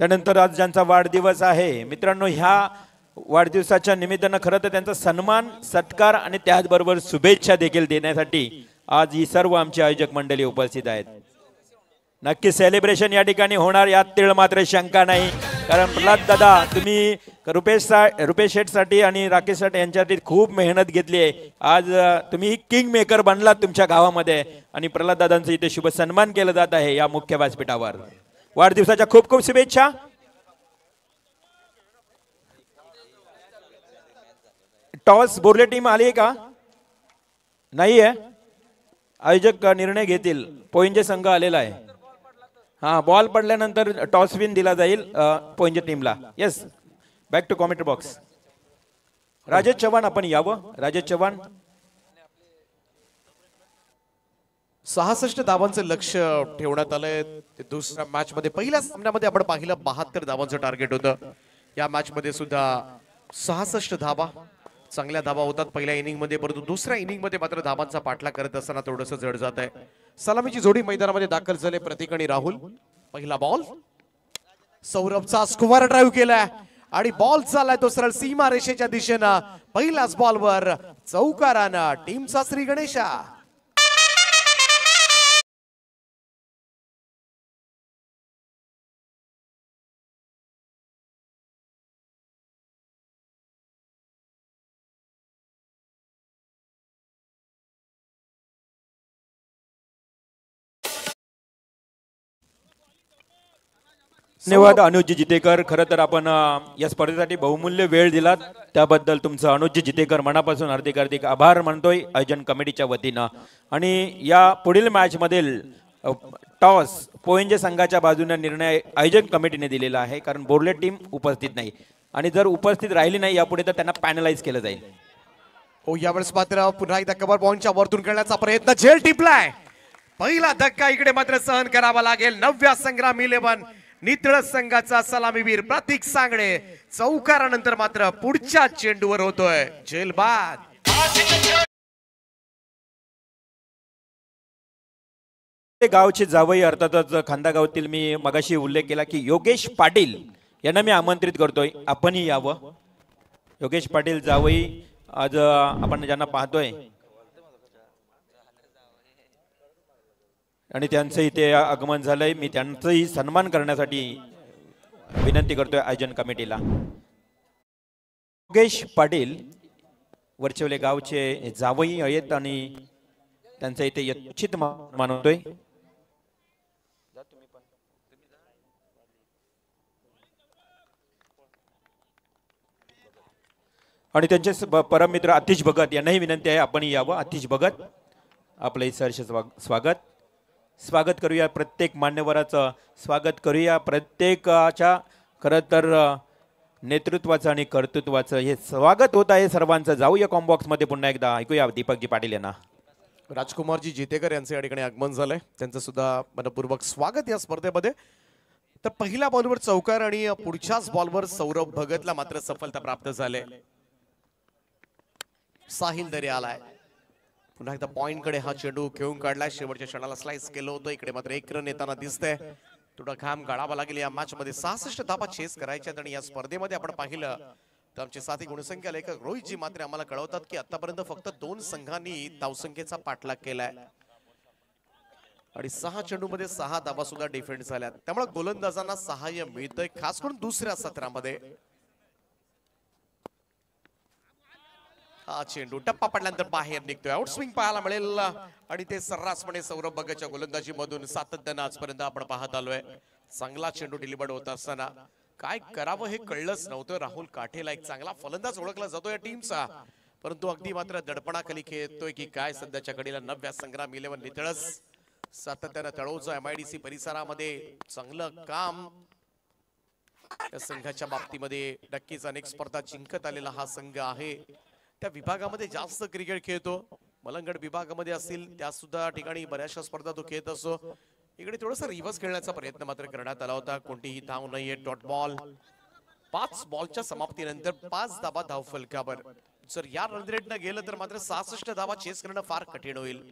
Speaker 1: त्यानंतर आज ज्यांचा वाढदिवस आहे मित्रांनो, ह्या वाढदिवसाच्या निमित्तानं खरं तर त्यांचा सन्मान, सत्कार आणि त्याचबरोबर शुभेच्छा देखील देण्यासाठी आज ही सर्व आमची आयोजक मंडळी उपस्थित आहेत. नक्की सेलिब्रेशन या ठिकाणी होणार, यात तीळ मात्र शंका नाही. कारण प्रल्हाद दादा, तुम्ही रुपेश शेठसाठी आणि राकेश शेठ यांच्यासाठी खूप मेहनत घेतली आहे. आज तुम्ही किंग मेकर बनलात तुमच्या गावामध्ये आणि प्रल्हाद दादांचा इथे शुभ सन्मान केला जात आहे या मुख्य व्यासपीठावर. वाढदिवसाच्या खूप खूप शुभेच्छा. टॉस बोर्ले टीम आली आहे का? नाही आहे. आयोजक निर्णय घेतील. पोइंजे संघ आलेला आहे. हा, बॉल पडल्यानंतर टॉस विन दिला जाईल पोइंजे टीमला. Yes, back to commentary box. Rajesh Chavan आपण यावं. राजेश चव्हाण.
Speaker 3: 66 धावांचं लक्ष ठेवण्यात आलंय. दुसऱ्या मॅच मध्ये, पहिल्या सामन्यामध्ये आपण पाहिलं 72 धावांचं टार्गेट होतं. या मॅच मध्ये सुद्धा 66 धावा, चांगल्या धावा होतात पहिल्या इनिंग मध्ये, परंतु दुसऱ्या इनिंग मध्ये मात्र धावांचा पाठलाग करत असताना थोडंसं जड जात आहे. सलामीची जोडी मैदानामध्ये दाखल झाले प्रतीक आणि राहुल. पहिला बॉल, सौरभचा स्क्वेअर ड्राईव्ह केलाय आणि बॉल चाललाय तो सरळ सीमा रेषेच्या दिशेनं. पहिल्याच बॉलवर चौकारानं टीमचा श्री गणेशा.
Speaker 1: धन्यवाद अनुज जितेकर. खरं तर आपण या स्पर्धेसाठी बहुमूल्य वेळ दिलात त्याबद्दल तुमचं अनुज जितेकर मनापासून हार्दिक हार्दिक आभार मानतोय आयोजन कमिटीच्या वतीनं. आणि या पुढील मॅच मधील टॉस पोइंजे संघाच्या बाजूने निर्णय आयोजन कमिटीने दिलेला आहे, कारण बोर्ले टीम उपस्थित नाही आणि जर उपस्थित राहिली नाही यापुढे तर त्यांना पॅनलाइज केलं जाईल.
Speaker 3: हो, यावेळेस मात्र पुन्हा एकदा कव्हर पॉइंटच्या वरतून करण्याचा प्रयत्न, झेल टिपलाय. पहिला धक्का इकडे मात्र सहन करावा लागेल. नव्या संग्राम 11 नितळस संघाचा सलामीवीर प्रतीक सांगडे चौकारानंतर मात्र पुढच्या चेंडूवर होतोय झेल बाद.
Speaker 1: गावचे जावई अर्थातच खांदा गावातील मी मगाशी उल्लेख केला की योगेश पाटील यांना मी आमंत्रित करतोय, आपणही यावं. योगेश पाटील जावई आज आपण ज्यांना पाहतोय आणि त्यांचं इथे आगमन झालंय, मी त्यांचंही सन्मान करण्यासाठी विनंती करतोय आयोजन कमिटीला. योगेश पाटील वरचेवले गावचे जावई आहेत आणि त्यांचं इथे यथोचित मानवतोय. आणि त्यांचे परम मित्र आतिश भगत यांनाही विनंती आहे आपण यावं. आतिश भगत आपलं सहर्ष स्वागत करूया. प्रत्येक मान्यवराचं स्वागत करूया. प्रत्येकाच्या खरं तर नेतृत्वाचं आणि कर्तृत्वाचं हे स्वागत होत आहे सर्वांचं. जाऊया कॉम्बॉक्स मध्ये पुन्हा एकदा ऐकूया दीपकजी पाटील यांना.
Speaker 3: राजकुमारजी जितेकर यांचे या ठिकाणी आगमन झालंय, त्यांचं सुद्धा मनपूर्वक स्वागत या स्पर्धेमध्ये. तर पहिल्या बॉलवर चौकार आणि पुढच्याच बॉलवर सौरभ भगतला मात्र सफलता प्राप्त झाले. साहिल दरे आलाय, पुन्हा एकदा पॉइंट कडे हा चेंडू खेळून काढलाय. शेवटच्या क्षणाला स्लाइस केलं होतं. इकडे मात्र 1 रन येताना दिसतंय. थोडा घाम गाळावा लागेल. या मॅच मध्ये 66 धावा चेस करायच्यात आणि या स्पर्धेमध्ये आपण पाहिलं तर आमचे साथी गुणसंख्या लेखक रोहितजी मात्र आम्हाला कळवतात की आतापर्यंत फक्त 2 संघांनी धावसंख्येचा पाठलाग केलाय आणि 6 चेंडूमध्ये 6 धावा सुद्धा डिफेंड झाल्यात. त्यामुळे गोलंदाजांना सहाय्य मिळतंय, खास करून दुसऱ्या सत्रामध्ये. हा चेंडू टप्पा पडल्यानंतर बाहेर निघतोय. आउट स्विंग पाहायला मिळेल आणि ते सर्रासपणे सौरभ भगतच्या गोलंदाजी मधून सातत्यानं आजपर्यंत आपण पाहत आलोय. चांगला चेंडू डिलिव्हर्ड होत असताना काय करावं हे कळलंच नव्हतं. राहुल काठेला एक चांगला फलंदाज ओळखला जातो या टीमचा, परंतु अगदी मात्र दडपणाखाली खेळतोय की काय सध्याच्या घडीला नव्या संग्राम 11 नितळस सातत्यानं तळोजा MIDC परिसरामध्ये चांगलं काम या संघाच्या बाबतीमध्ये. नक्कीच अनेक स्पर्धा जिंकत आलेला हा संघ आहे. त्या विभागामध्ये जास्त क्रिकेट खेळतो. मलंगड विभागामध्ये असतील त्या सुद्धा ठिकाणी बऱ्याचशा स्पर्धा तो खेळत असतो. इकडे थोडासा रिव्हर्स खेळण्याचा प्रयत्न मात्र करण्यात आला होता. कोणतीही धाव नाहीये. Dot ball. 5 बॉलच्या समाप्तीनंतर 5 धावा धावफलकावर. जर या रन रेटनं गेलं तर मात्र 66 धावा चेस करणं फार कठीण होईल.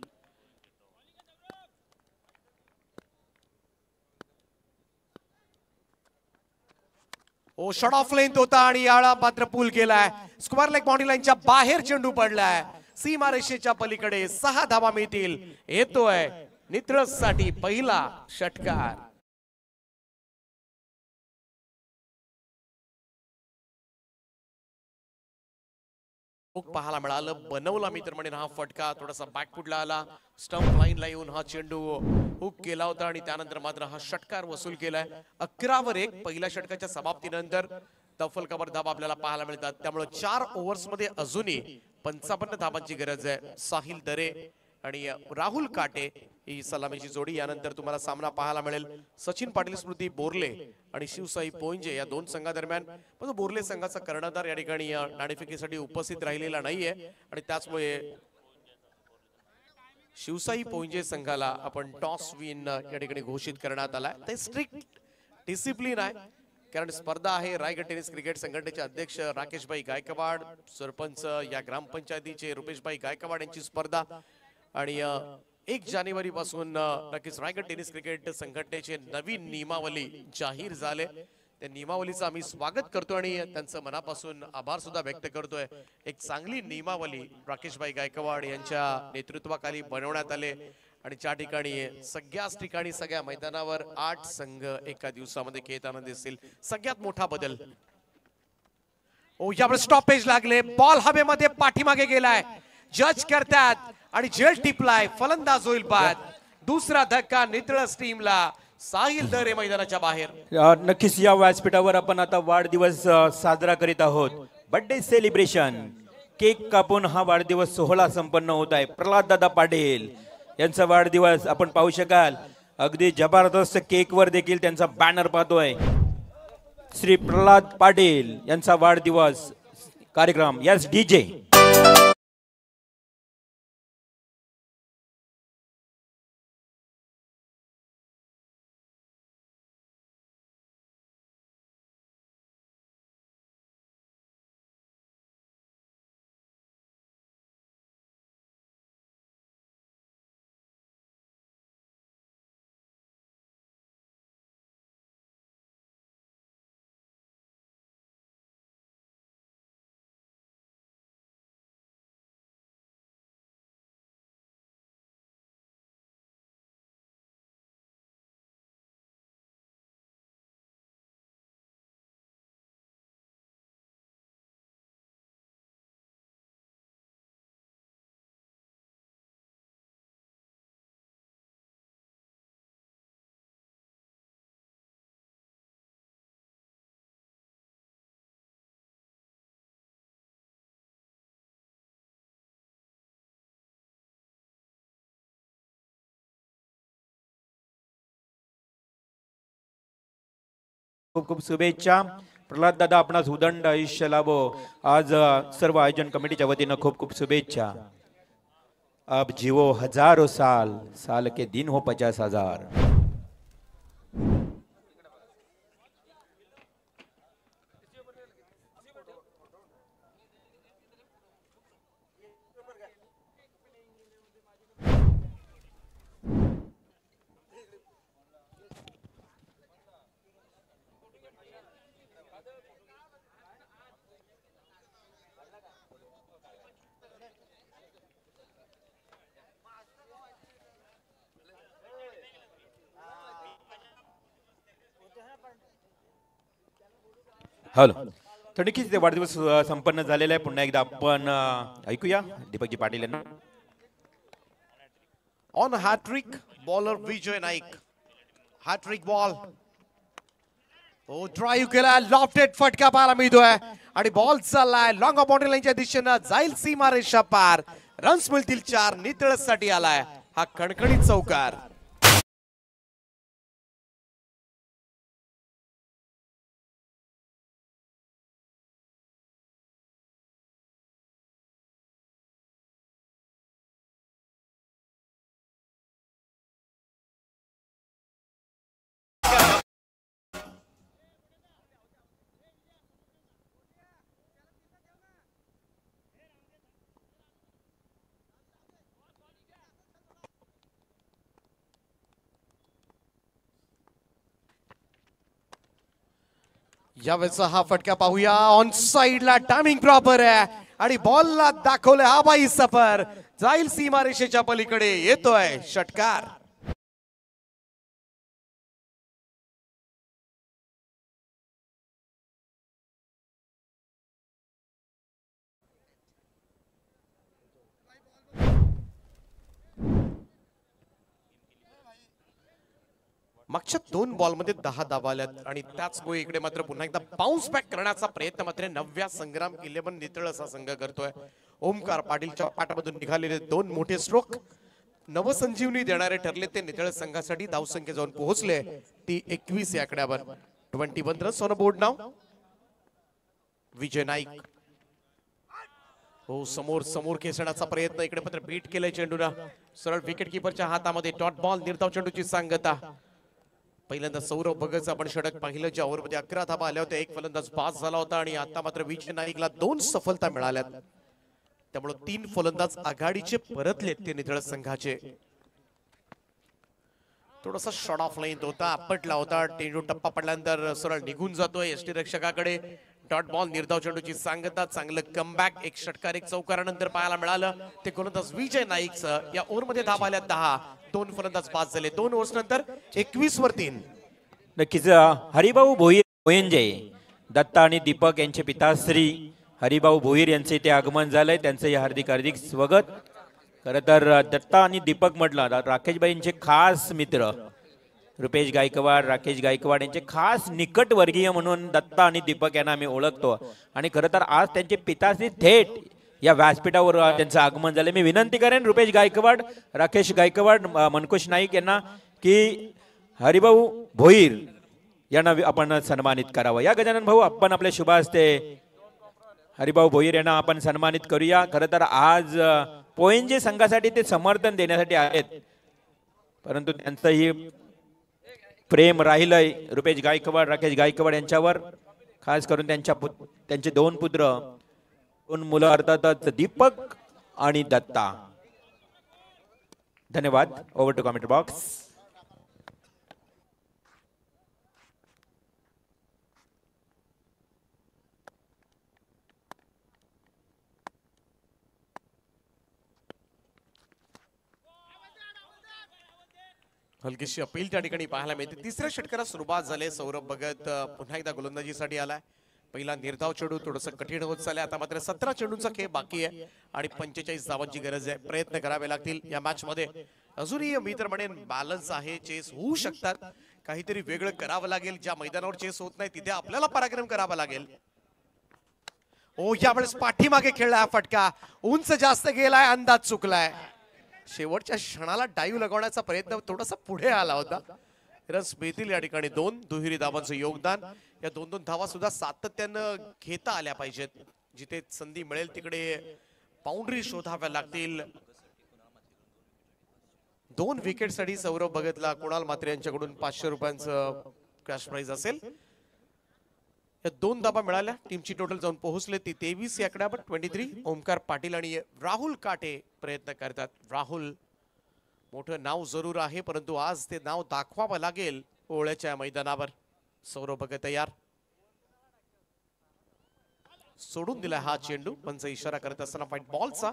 Speaker 3: ओ शॉट ऑफ लेंथ होता आणि याळा मात्र पूल केलाय. स्क्वेअर लेग बाउंड्री लाईनच्या बाहेर चेंडू पडलाय. सीमारेषेच्या पलीकडे 6 धावा मिळतील. येतोय नितळस साठी पहिला षटकार. पाहायला मिळालं. बनवला मी तर म्हणेन हा फटका. थोडासा बॅकफुटला आला. स्टंप लाईनला येऊन हा चेंडू हुक केला होता आणि त्यानंतर मात्र हा षटकार वसूल केलाय. 11-1 पहिल्या षटकाच्या समाप्तीनंतर तफलकावर धावा आपल्याला पाहायला मिळतात. त्यामुळे 4 ओव्हर्स मध्ये अजूनही 55 धावांची गरज आहे. साहिल दरे आणि राहुल काटे ही सलामीची जोडी. यानंतर तुम्हाला सामना पाहायला मिळेल सचिन पाटील स्मृती बोर्ले आणि शिवसाई पोंजे या 2 संघादरम्यान. पण बोर्ले संघाचा कर्णधार या ठिकाणी नाणेफेकीसाठी उपस्थित राहिलेला नाहीये आणि त्याचमुळे शिवसाई पोंजे संघाला आपण टॉस विन या ठिकाणी घोषित करण्यात आलाय. ते स्ट्रिक्ट डिसिप्लिन आहे कारण स्पर्धा आहे. रायगड टेनिस क्रिकेट संघटनेचे अध्यक्ष राकेशभाई गायकवाड, सरपंच या ग्रामपंचायतीचे रुपेशभाई गायकवाड यांची स्पर्धा आणि 1 जानेवारी पासून नक्कीच रायगड टेनिस क्रिकेट संघटनेचे नवीन नियमावली जाहीर झाले. त्या नियमावलीचं आम्ही स्वागत करतो आणि त्यांचं मनापासून आभार सुद्धा व्यक्त करतोय. एक चांगली नियमावली राकेशभाई गायकवाड यांच्या नेतृत्वाखाली बनवण्यात आले आणि ज्या ठिकाणी सगळ्याच ठिकाणी सगळ्या मैदानावर 8 संघ एका दिवसामध्ये खेळताना दिसतील. सगळ्यात मोठा बदल. ओ यावर स्टॉपेज लागले. बॉल हवेमध्ये पाठीमागे गेलाय. जज करतात आणि झेल टिपलाय. फलंदाज होईल बाद. दुसरा धक्का नितळस टीमला. साहिल दरे मैदानाच्या बाहेर.
Speaker 1: नक्कीच या व्यासपीठावर आपण आता वाढदिवस साजरा करीत आहोत. बर्थडे सेलिब्रेशन केक कापून हा वाढदिवस सोहळा संपन्न होत आहे. प्रल्हाद दादा पाटील यांचा वाढदिवस आपण पाहू शकाल. अगदी जबरदस्त केकवर देखील त्यांचा बॅनर पाहतोय. श्री प्रल्हाद पाटील यांचा वाढदिवस कार्यक्रम. Yes DJ. खूप खूप शुभेच्छा. प्रल्हाद दादा आपणास उदंड आयुष्य लाभो. आज सर्व आयोजन कमिटीच्या वतीनं खूप खूप शुभेच्छा. अब जीवो हजारों साल, साल के दिन हो 50,000. हॅलो. तर नक्कीच ते वाढदिवस संपन्न झालेला आहे. पुन्हा एकदा आपण ऐकूया दीपकजी पाटील यांना.
Speaker 3: On hat trick bowler Vijay Naik. Hat trick ball. हो ड्राईव्ह केला. लॉफ्टेड फटका पाहायला मिळतोय आणि बॉल चाललाय लॉंग बाउंड्री लाईनच्या दिशेनं. जाईल सीमारेषा पार. रन्स मिळतील 4. नितळस साठी आलाय हा कणकणीत चौकार. यावेळेचा हा फटका पाहूया. ऑन साइडला टायमिंग प्रॉपर आहे आणि बॉलला दाखवलं हवाई सफर. जाईल सीमारेषेच्या पलीकडे. येतोय षटकार. मागच्या 2 बॉलमध्ये 10 धावा आल्यात आणि त्याचमुळे इकडे मात्र पुन्हा एकदा बाउन्स बॅक करण्याचा प्रयत्न मात्र नव्या संग्राम 11 नितळस हा संघ करतोय. ओमकार पाटीलच्या पाठामधून निघालेले 2 मोठे स्ट्रोक नवसंजीवनी देणारे ठरले. ते नितळस संघासाठी धावसंख्या जाऊन पोहोचले ती 21 या आकड्यावर. 21 रन्स ऑन बोर्ड नाव. विजय नाईक. हो समोर समोर खेचण्याचा प्रयत्न. इकडे मात्र बीट केलाय चेंडूला. सरळ विकेट किपरच्या हातामध्ये डॉट बॉल. निर्धाव चेंडूची सांगता. पहिल्यांदा सौरभ भगतचं आपण षटक पाहिलं ज्या ओव्हरमध्ये 11 धावा आल्या होत्या. 1 फलंदाज पास झाला होता आणि आता मात्र विजय नाईकला 2 सफलता मिळाल्यात. त्यामुळे 3 फलंदाज आघाडीचे परतलेत ते नितळस संघाचे. थोडासा शॉट ऑफ लेंथ होता. आपटला होता. चेंडू टप्पा पडल्यानंतर सरळ निघून जातोय यष्टी रक्षकाकडे. Dot ball. निर्धाव चेंडूची सांगता. चांगलं कमबॅक. 1 षटकार 1 चौकारानंतर पाहायला मिळालं. ते गोलंदाज विजय नाईकचं. या ओव्हरमध्ये धावा आल्या 10. 2 फलंदाज पास झाले. 2 ओव्हर्स नंतर 21 वर 3.
Speaker 1: नक्कीच हरिभाऊ भोईर दत्ता आणि दीपक यांचे पिताश्री हरिभाऊ भोईर यांचे इथे आगमन झालंय. त्यांचे हार्दिक हार्दिक स्वागत. खरं तर दत्ता आणि दीपक म्हटलं राकेशबाईंचे खास मित्र रुपेश गायकवाड, राकेश गायकवाड यांचे खास निकट वर्गीय म्हणून दत्ता आणि दीपक यांना आम्ही ओळखतो आणि खरं तर आज त्यांचे पिताश्री थेट या व्यासपीठावर त्यांचं आगमन झालं. मी विनंती करेन रुपेश गायकवाड, राकेश गायकवाड, मनकुश नाईक यांना की हरिभाऊ भोईर यांना आपण सन्मानित करावं. या गजानन भाऊ आपण आपल्या शुभ हस्ते हरिभाऊ भोईर यांना आपण सन्मानित करूया. खरं तर आज पोएंजे संघासाठी ते समर्थन देण्यासाठी आहेत, परंतु त्यांचंही प्रेम राहिलंय रुपेश गायकवाड, राकेश गायकवाड यांच्यावर. खास करून त्यांचे दोन पुत्र, दोन मुलं अर्थातच दीपक आणि दत्ता. धन्यवाद. Over to comment box.
Speaker 3: हलकीशी अपील त्या ठिकाणी पाहायला मिळते. तिसऱ्या षटकाला सुरुवात झाली. सौरभ भगत पुन्हा एकदा गोलंदाजीसाठी आलाय. पहिला निर्धाव चेंडू थोडंसं कठीण होत चाललंय. आता मात्र 17 चेंडूंचा खेळ बाकी आहे आणि 45 धावांची गरज आहे. प्रयत्न करावे लागतील या मॅच मध्ये. अजूनही मी तर म्हणेन बॅलन्स आहे, चेस होऊ शकतात. काहीतरी वेगळं करावं लागेल. ज्या मैदानावर चेस होत नाही तिथे आपल्याला पराक्रम करावा लागेल. ओ यावेळेस पाठीमागे खेळला फटका, उंच जास्त गेलाय, अंदाज चुकलाय. शेवटच्या क्षणाला डाईव्ह लगवण्याचा प्रयत्न थोडासा पुढे आला होता. रस मिळतील या ठिकाणी. दोन दुहेरी धावांचं योगदान. या दोन दोन धावा सुद्धा सातत्यानं घेता आल्या पाहिजेत. जिथे संधी मिळेल तिकडे बाउंड्री शोधाव्या लागतील. 2 विकेटसाठी सौरभ भगतला कुणाल म्हात्रे यांच्याकडून 500 रुपयांचं कॅश प्राइज असेल. या 2 धाबा मिळाल्या. टीमची टोटल जाऊन पोहोचले ती 23 या आकड्यावर 23. ओमकार पाटील आणि राहुल काटे प्रयत्न करतात. राहुल मोठं नाव जरूर आहे, परंतु आज ते नाव दाखवावं लागेल ओळ्याच्या मैदानावर. सौरभ भगत तयार. सोडून दिला हा चेंडू. पंच इशारा करत असताना फाईट बॉलचा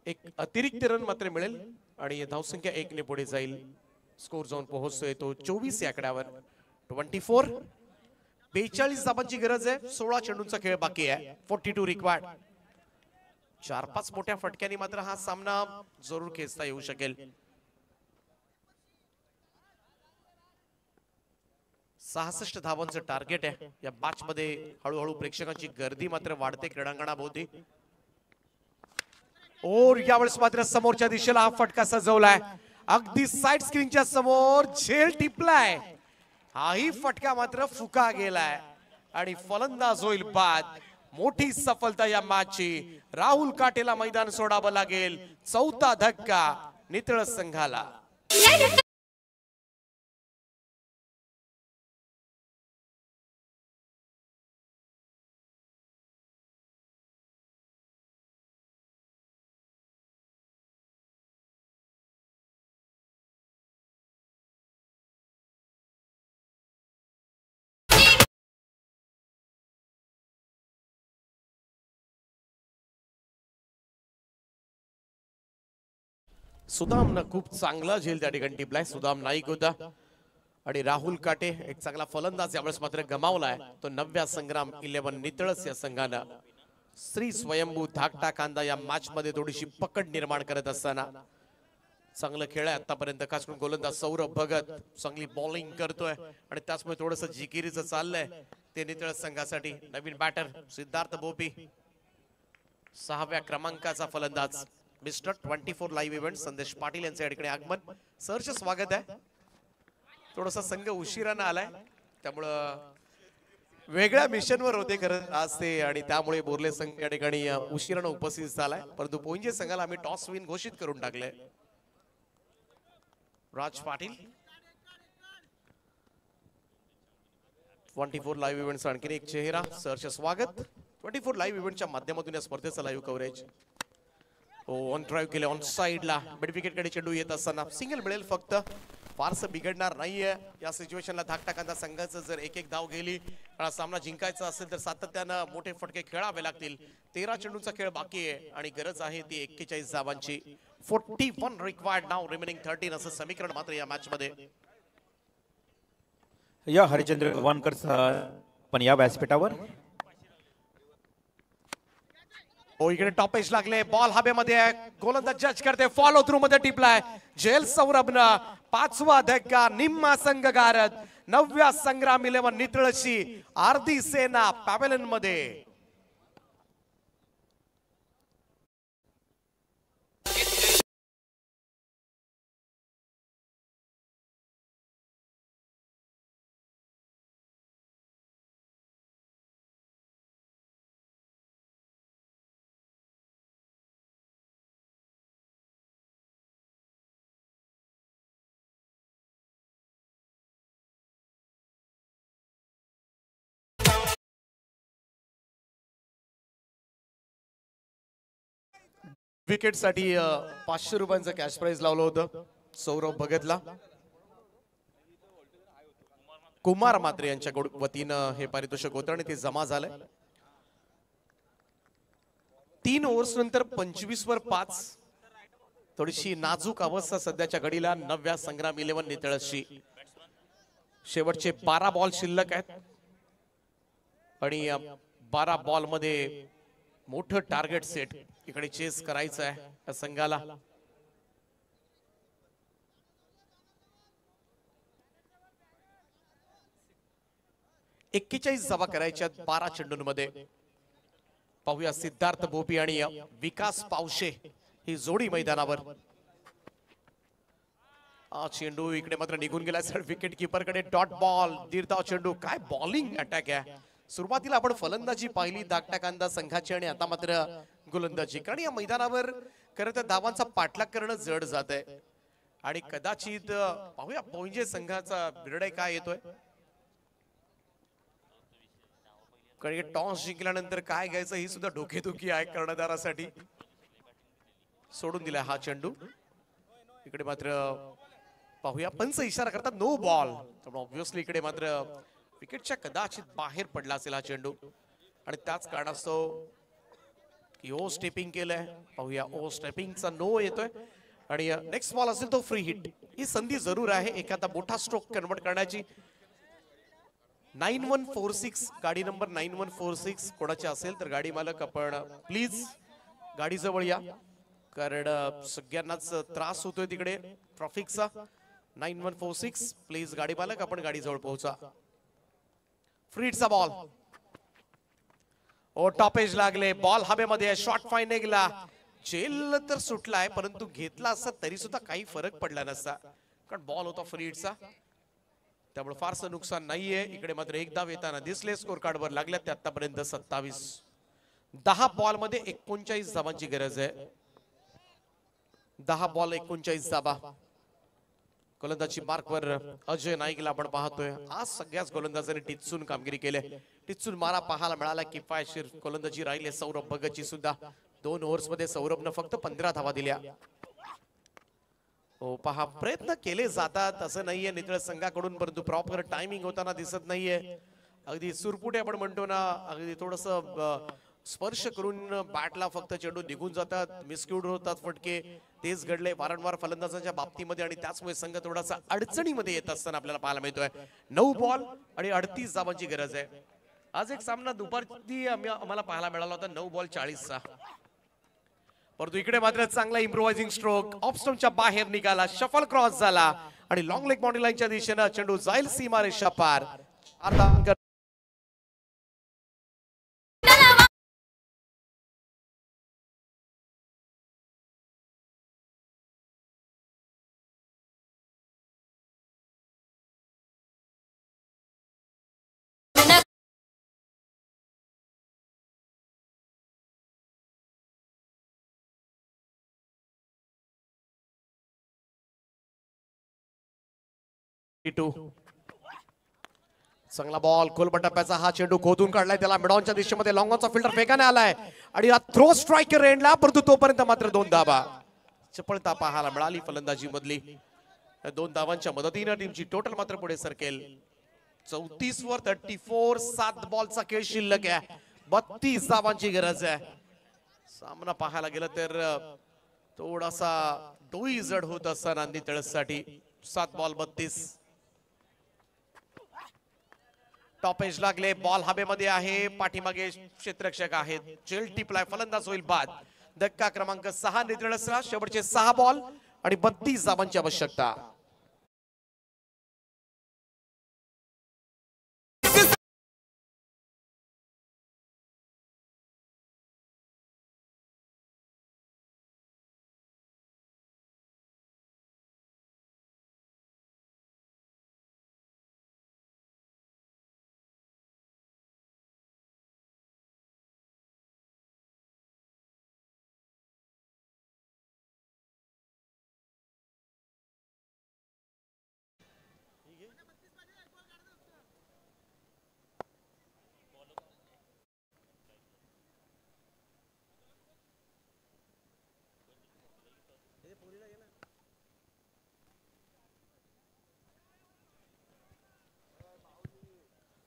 Speaker 3: एक अतिरिक्त रन मात्र मिळेल आणि धावसंख्या 1 ने पुढे जाईल. स्कोर जाऊन पोहोचतोय तो 24 या आकड्यावर. 24. 42 धावांची गरज आहे. 16 चेंडूंचा खेळ बाकी आहे. 42 रिक्वायर्ड. 4-5 मोठ्या फटक्यांनी मात्र हा सामना जरूर खेचता येऊ शकेल. 66 धावांचं टार्गेट आहे. या मॅच मध्ये हळूहळू प्रेक्षकांची गर्दी मात्र वाढते क्रीडांगणाभोवती. और यावेळेस मात्र समोरच्या दिशेला हा फटका सजवलाय. अगदी साइड स्क्रीनच्या समोर झेल टिपलाय. हाही फटका मात्र फुका गेलाय आणि फलंदाज होईल बाद. मोठी सफलता या मॅचची. राहुल काटेला मैदान सोडावं लागेल. 4था धक्का नितळस संघाला. सुदामनं खूप चांगला झेल त्या ठिकाणी टिपलाय. सुदाम नाईक होता आणि राहुल काटे एक चांगला फलंदाज यावेळेस मात्र गमावलाय. तो 9व्या संग्राम 11 नितळस या संघानं. श्री स्वयंभू धाकटा कांदा या मॅच मध्ये थोडीशी पकड निर्माण करत असताना चांगलं खेळ आहे आतापर्यंत. खास करून गोलंदाज सौरभ भगत चांगली बॉलिंग करतोय आणि त्याचमुळे थोडंसं जिकिरीचं चाललंय ते नितळस संघासाठी. नवीन बॅटर सिद्धार्थ बोपी 6व्या क्रमांकाचा फलंदाज. मिस्टर 24 लाईव्ह इव्हेंट संदेश पाटील यांचं या ठिकाणी आगमन. सहर्ष स्वागत आहे. थोडासा संघ उशिरानं आलाय त्यामुळं वेगळ्या मिशनवर होते खरं आज ते आणि त्यामुळे बोर्ले संघ या ठिकाणी उशिरानं उपस्थित झालाय. परंतु पोंजे संघाला आम्ही टॉस विन घोषित करून टाकले. राज पाटील 24 लाईव्ह इव्हेंट आणखी एक चेहरा. सहर्ष स्वागत. 24 लाईव्ह इव्हेंटच्या माध्यमातून या स्पर्धेचं लाईव्ह कव्हरेज. ऑन ड्राईव्ह केले ऑन साइडला. मिड विकेट कडे चेंडू येत असताना सिंगल मिळेल फक्त. फारसं बिघडणार नाहीये या सिच्युएशनला. धाकटा कांदा संघाचं जर एक धाव गेली आणि सामना जिंकायचा असेल तर सातत्यानं मोठे फटके खेळावे लागतील. 13 चेंडूंचा खेळ बाकी आहे आणि गरज आहे ती 41 धावांची. 41 रिक्वायर्ड नाव रिमेनिंग 13 असं समीकरण मात्र या मॅच मध्ये.
Speaker 1: या हरिचंद्र वानकर पण या व्यासपीठावर
Speaker 3: हो इकडे टॉपेज लागले, बॉल हवेमध्ये आहे, गोलंदाज जज करते, फॉलो थ्रू मध्ये टिपलाय जेल सौरभनं. 5वा धक्का, निम्मा संघ गारद, 9व्या संग्राम 11 नितळशी अर्धी सेना पॅव्हेलियन मध्ये. विकेट साठी 500 रुपयांचं कॅश प्राइज लावलं होतं सौरभ भगतला. कुमार मात्रे यांच्या वतीनं हे पारितोषिक होतं आणि ते जमा झालंय. 3 ओव्हर्स नंतर 25 वर 5. थोडीशी नाजूक अवस्था सध्याच्या घडीला 9व्या संग्राम 11 नितळशी. शेवटचे 12 बॉल शिल्लक आहेत आणि 12 बॉल मध्ये मोठं टार्गेट सेट इकडे चेस करायचं आहे या संघाला. एक्केचाळीस धावा करायच्या 12 चेंडूंमध्ये. पाहूया सिद्धार्थ भोपी आणि विकास पावशे ही जोडी मैदानावर. चेंडू इकडे मात्र निघून गेला सर विकेट किपर कडे. डॉट बॉल, दीर्घाव चेंडू. काय बॉलिंग अटॅक आहे. सुरुवातीला आपण फलंदाजी पाहिली दागटाकांदा संघाची आणि आता मात्र गोलंदाजी. कारण या मैदानावर खरं तर धावांचा पाठलाग करणं जड जात आहे आणि कदाचित पाहूया पोंजे संघाचा निर्णय काय येतोय. कारण टॉस जिंकल्यानंतर काय घ्यायचं ही सुद्धा डोकेदुखी आहे कर्णधारासाठी. सोडून दिला हा चेंडू. इकडे मात्र पाहूया पंच इशारा करतात नो बॉल. त्यामुळे ऑब्व्हियसली इकडे मात्र विकेटच्या कदाचित बाहेर पडला असेल हा चेंडू आणि त्याच कारणास्तव ओ स्टेपिंग केलंय. पाहूया ओ स्टेपिंगचा नो येतोय आणि नेक्स्ट बॉल असेल तो फ्री हिट. ही संधी जरूर आहे एखादा मोठा स्ट्रोक कन्वर्ट करण्याची. 9146 गाडी नंबर 9146 कोणाची असेल तर गाडी मालक आपण प्लीज गाडी जवळ या कारण सगळ्यांनाच त्रास होतोय तिकडे ट्रॅफिकचा. 9146 प्लीज गाडी मालक आपण गाडी जवळ पोहोचा. फ्रीडचा बॉल. ओ टॉपेज लागले, बॉल हवेमध्ये, शॉट फाईन गेला. जेल तर सुटलाय परंतु घेतला असता तरी सुद्धा काही फरक पडला नसता कारण बॉल होता फ्रीडचा. त्यामुळे फारसं नुकसान नाहीये. इकडे मात्र एक धाव येताना दिसले. स्कोर कार्डवर लागल्यात ते आतापर्यंत 27. 10 बॉल मध्ये 39 धावांची गरज आहे. 10 बॉल 39 धावा. गोलंदाजी मार्कवर अजय नाईकला आपण पाहतोय. आज सगळ्याच गोलंदाजांनी टिचून कामगिरी केली. टिचून मारा पाहायला मिळाला. किफायतशीर गोलंदाजी राहिले सौरभ भगतची सुद्धा. 2 ओव्हर्स मध्ये सौरभनं फक्त 15 धावा दिल्या. हो पहा प्रयत्न केले जातात असं नाहीये नितळ संघाकडून परंतु प्रॉपर टायमिंग होताना दिसत नाहीये. अगदी सुरपुटे आपण म्हणतो ना अगदी थोडस स्पर्श करून बॅटला फक्त चेंडू निघून जातात. मिसक्यूड होतात फटके. तेच घडले वारंवार फलंदाजांच्या बाबतीमध्ये आणि त्याचमुळे संघ थोडासा अडचणीमध्ये येत असताना आपल्याला पाहायला मिळतोय. 9 बॉल आणि 38 धावांची गरज आहे. आज एक सामना दुपारी आम्हाला पाहायला मिळाला होता 9 बॉल 40चा. परंतु इकडे मात्र चांगला इम्प्रोवायझिंग स्ट्रोक ऑफ स्टंपच्या बाहेर निघाला. शफल क्रॉस झाला आणि लॉंग लेग बाउंड्री लाईनच्या दिशेने चेंडू जाईल सीमारेषा पार. चांगला बॉल खोलबट टप्प्याचा. हा चेंडू खोदून काढलाय. त्याला मिडॉनच्या दिशेमध्ये लॉंग ऑनचा फिल्डर फेकाने आलाय आणि थ्रो स्ट्रायकर रेंडला परंतु तोपर्यंत मात्र 2 धावा. चपळता पाहायला मिळाली फलंदाजी मधली. 2 धावांच्या मदतीने टीमची टोटल मात्र पुढे सरकेल. 34 वर 34. 7 बॉलचा खेळ शिल्लक आहे. 32 धावांची गरज आहे. सामना पाहायला गेलं तर थोडासा डोई जड होत असताना नितळसाठी. 7 बॉल 32. टॉप एज लागले, बॉल हवेमध्ये आहे, पाठीमागे क्षेत्ररक्षक आहेत, जेल टिपलाय, फलंदाज होईल बाद. धक्का क्रमांक 6 निधडसला, शेवटचे 6 बॉल आणि 32 धावांची आवश्यकता.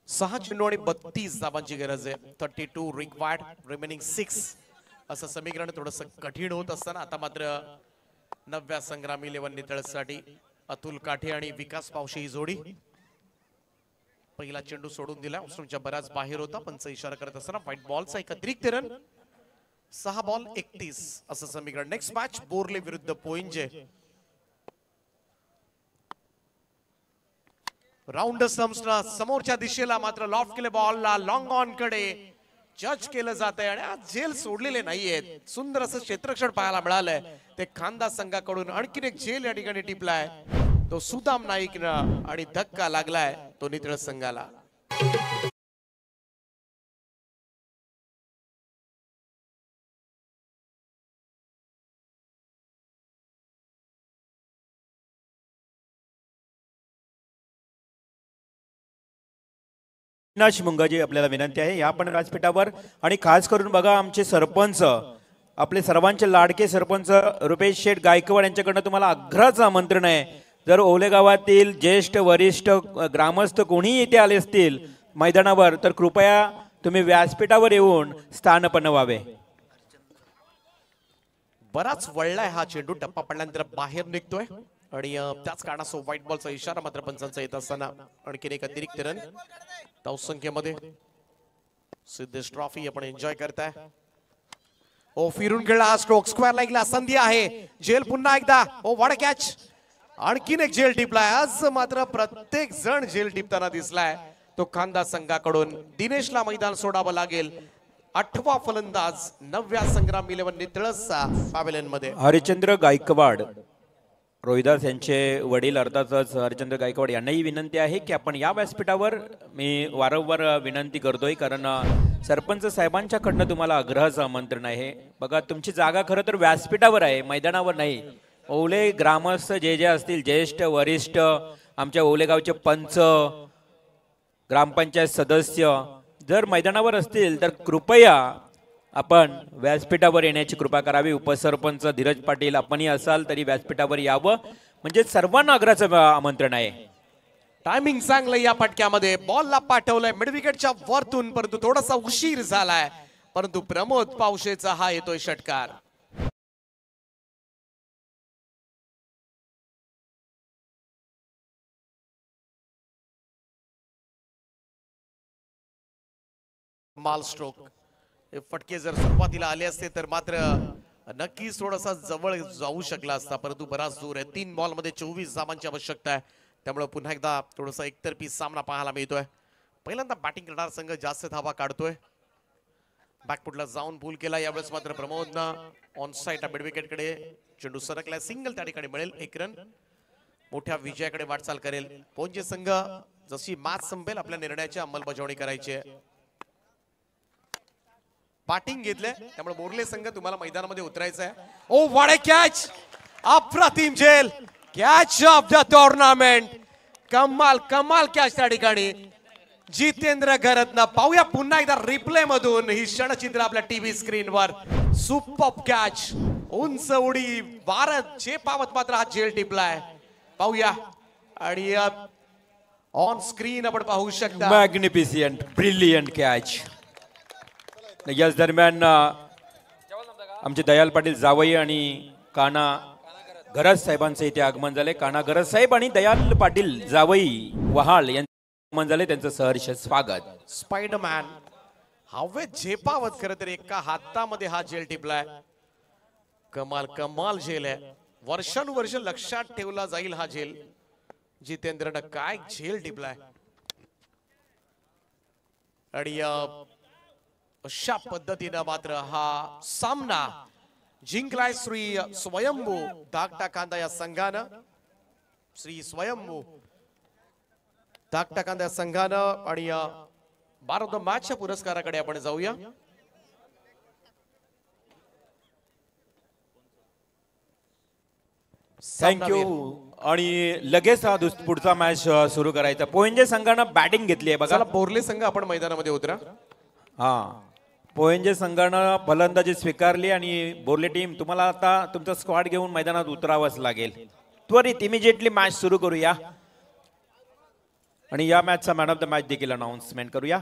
Speaker 3: सहा चेंडू आणि 32 धावांची गरज आहे. 32 रिक्वायर्ड, रिमेनिंग 6 असं समीकरण थोडस कठीण होत असताना आता मात्र नव्या संग्रामी 11 नितळसाठी अतुल काठे आणि विकास पावशे ही जोडी. पहिला चेंडू सोडून दिला, ऑस्ट्रेलियाच्या बराच बाहेर होता, पंच इशारा करत असताना व्हाईट बॉलचा एक अतिरिक्त रन. 6 बॉल 31 असं समीकरण. नेक्स्ट मॅच बोर्ले विरुद्ध पोइंजे. राऊंड स्टम्प्सला समोरच्या दिशेला मात्र लॉफ्ट केले बॉलला लॉंग ऑन कडे जज केलं जात आहे आणि आज झेल सोडलेले नाहीयेत. सुंदर असं क्षेत्ररक्षण पाहायला मिळालंय. ते खांदा संघाकडून आणखीन एक झेल या ठिकाणी टिपलाय तो सुदाम नाईक आणि धक्का लागलाय तो नितळ संघाला.
Speaker 1: अविनाश मुंगाजी आपल्याला विनंती आहे या पण व्यासपीठावर. आणि खास करून बघा आमचे सरपंच, आपले सर्वांचे लाडके सरपंच रुपेश शेठ गायकवाड यांच्याकडनं तुम्हाला आग्रहाचं आमंत्रण आहे. जर ओले गावातील ज्येष्ठ वरिष्ठ ग्रामस्थ कोणी इथे आले असतील मैदानावर तर कृपया तुम्ही व्यासपीठावर येऊन स्थानपन्न व्हावे.
Speaker 3: बराच वळलाय हा चेंडू, टप्पा पडल्यानंतर बाहेर निघतोय आणि त्याच कारणासह व्हाईट बॉलचा इशारा मात्र पंचांचा येत असताना आणखीन एक अतिरिक्त रन धावसंख्येमध्ये. सिद्धेश ट्रॉफी आपण एन्जॉय करताय. ओ फिरून खेळला हा स्ट्रोक, स्क्वेअर लाईकला संधी आहे. जेल पुन्हा एकदा, ओ व्हाट अ कॅच. आणखीन एक जेल टिपलाय. आज मात्र प्रत्येक जण जेल टिपताना दिसलाय तो खांदा संघाकडून. दिनेशला मैदान सोडावं लागेल. 8वा फलंदाज नव्या संग्राम 11 नितळसचा पॅव्हेलियन मध्ये.
Speaker 1: हरिचंद्र गायकवाड, रोहिदास यांचे वडील अर्थातच हरिचंद्र गायकवाड यांनाही विनंती आहे की आपण या व्यासपीठावर, मी वारंवार विनंती करतोय कारण सरपंच साहेबांच्याकडनं तुम्हाला आग्रहाचं आमंत्रण आहे. बघा तुमची जागा खरं तर व्यासपीठावर आहे, मैदानावर नाही. ओले ग्रामस्थ जे जे असतील ज्येष्ठ वरिष्ठ, आमच्या ओले गावचे पंच, ग्रामपंचायत सदस्य जर मैदानावर असतील तर कृपया आपण व्यासपीठावर येण्याची कृपा करावी. उपसरपंच धीरज पाटील आपणही असाल तरी व्यासपीठावर यावं, म्हणजे सर्वांना आग्रहाचं आमंत्रण आहे.
Speaker 3: टायमिंग चांगलं या फटक्यामध्ये. बॉलला पाठवलंय मिड विकेटच्या वरतून, परंतु थोडासा उशीर झालाय. परंतु प्रमोद पावशेचा हा येतोय षटकार. माल स्ट्रोक. हे फटके जर सुरुवातीला आले असते तर मात्र नक्कीच थोडासा जवळ जाऊ शकला असता, परंतु बराच दूर आहे. 3 बॉल मध्ये 24 धावांची आवश्यकता आहे. त्यामुळे पुन्हा एकदा थोडासा एकतर्फी सामना पाहायला मिळतोय. पहिल्यांदा बॅटिंग करणारा संघ जास्त धावा काढतोय. बॅकफुटला जाऊन पूल केला. यावेळेस मात्र प्रमोदनं ऑन साइड मिड विकेट कडे चेंडू सरकला. सिंगल त्या ठिकाणी मिळेल. 1 रन. मोठ्या विजयाकडे वाटचाल करेल पोंजे संघ. जशी मॅच संपेल आपल्या निर्णयाची अंमलबजावणी करायची आहे. बॅटिंग घेतले त्यामुळे बोर्ले संघ तुम्हाला मैदानामध्ये उतरायचं आहे. Oh what a catch. अप्रतिम जेल कॅच ऑफ द टुर्नामेंट. कमाल कमाल कॅच त्या ठिकाणी जितेंद्र घरतनं. पाहूया पुन्हा एकदा रिप्ले मधून ही क्षणचित्र आपल्या टीव्ही स्क्रीनवर. सुपर कॅच, उंच उडी, वारत जे पावत मात्र हा जेल टिपलाय. पाहूया आणि ऑन स्क्रीन आपण पाहू शकता.
Speaker 1: मॅग्निफिसियंट, ब्रिलियंट कॅच. याच दरम्यान आमचे दयाल पाटील जावई आणि काना गरज साहेबांचे इथे आगमन झाले. काना गरज साहेब आणि दयाल पाटील जावई वहाळ यांचे मन झाले त्यांचं सहर्ष स्वागत.
Speaker 3: स्पायडरमॅन हवेत झेपावत खरं तर एका हातामध्ये हा जेल टिपलाय. कमाल कमाल जेल आहे. वर्षानुवर्ष लक्षात ठेवला जाईल हा जेल. जितेंद्रनं काय झेल टिपलाय. आणि अशा पद्धतीनं मात्र हा सामना जिंकलाय श्री स्वयंभू धाकटा कांदा या संघानं. श्री स्वयंभू धाकटा कांदा या संघानं. आणि बार ऑफ द मॅचच्या पुरस्काराकडे आपण जाऊया.
Speaker 1: थँक्यू. आणि लगेच हा पुढचा मॅच सुरू करायचा. पोएंजे संघानं बॅटिंग घेतली आहे बघा.
Speaker 3: चला बोरले संघ आपण मैदानामध्ये उतरा.
Speaker 1: हा पोएंजे संघानं फलंदाजी स्वीकारली आणि बोर्ले टीम तुम्हाला आता तुमचा स्क्वॉड घेऊन मैदानात उतरावंच लागेल. त्वरित इमिजिएटली मॅच सुरू करूया आणि या मॅचचा मॅन ऑफ द मॅच देखील अनाउन्समेंट करूया.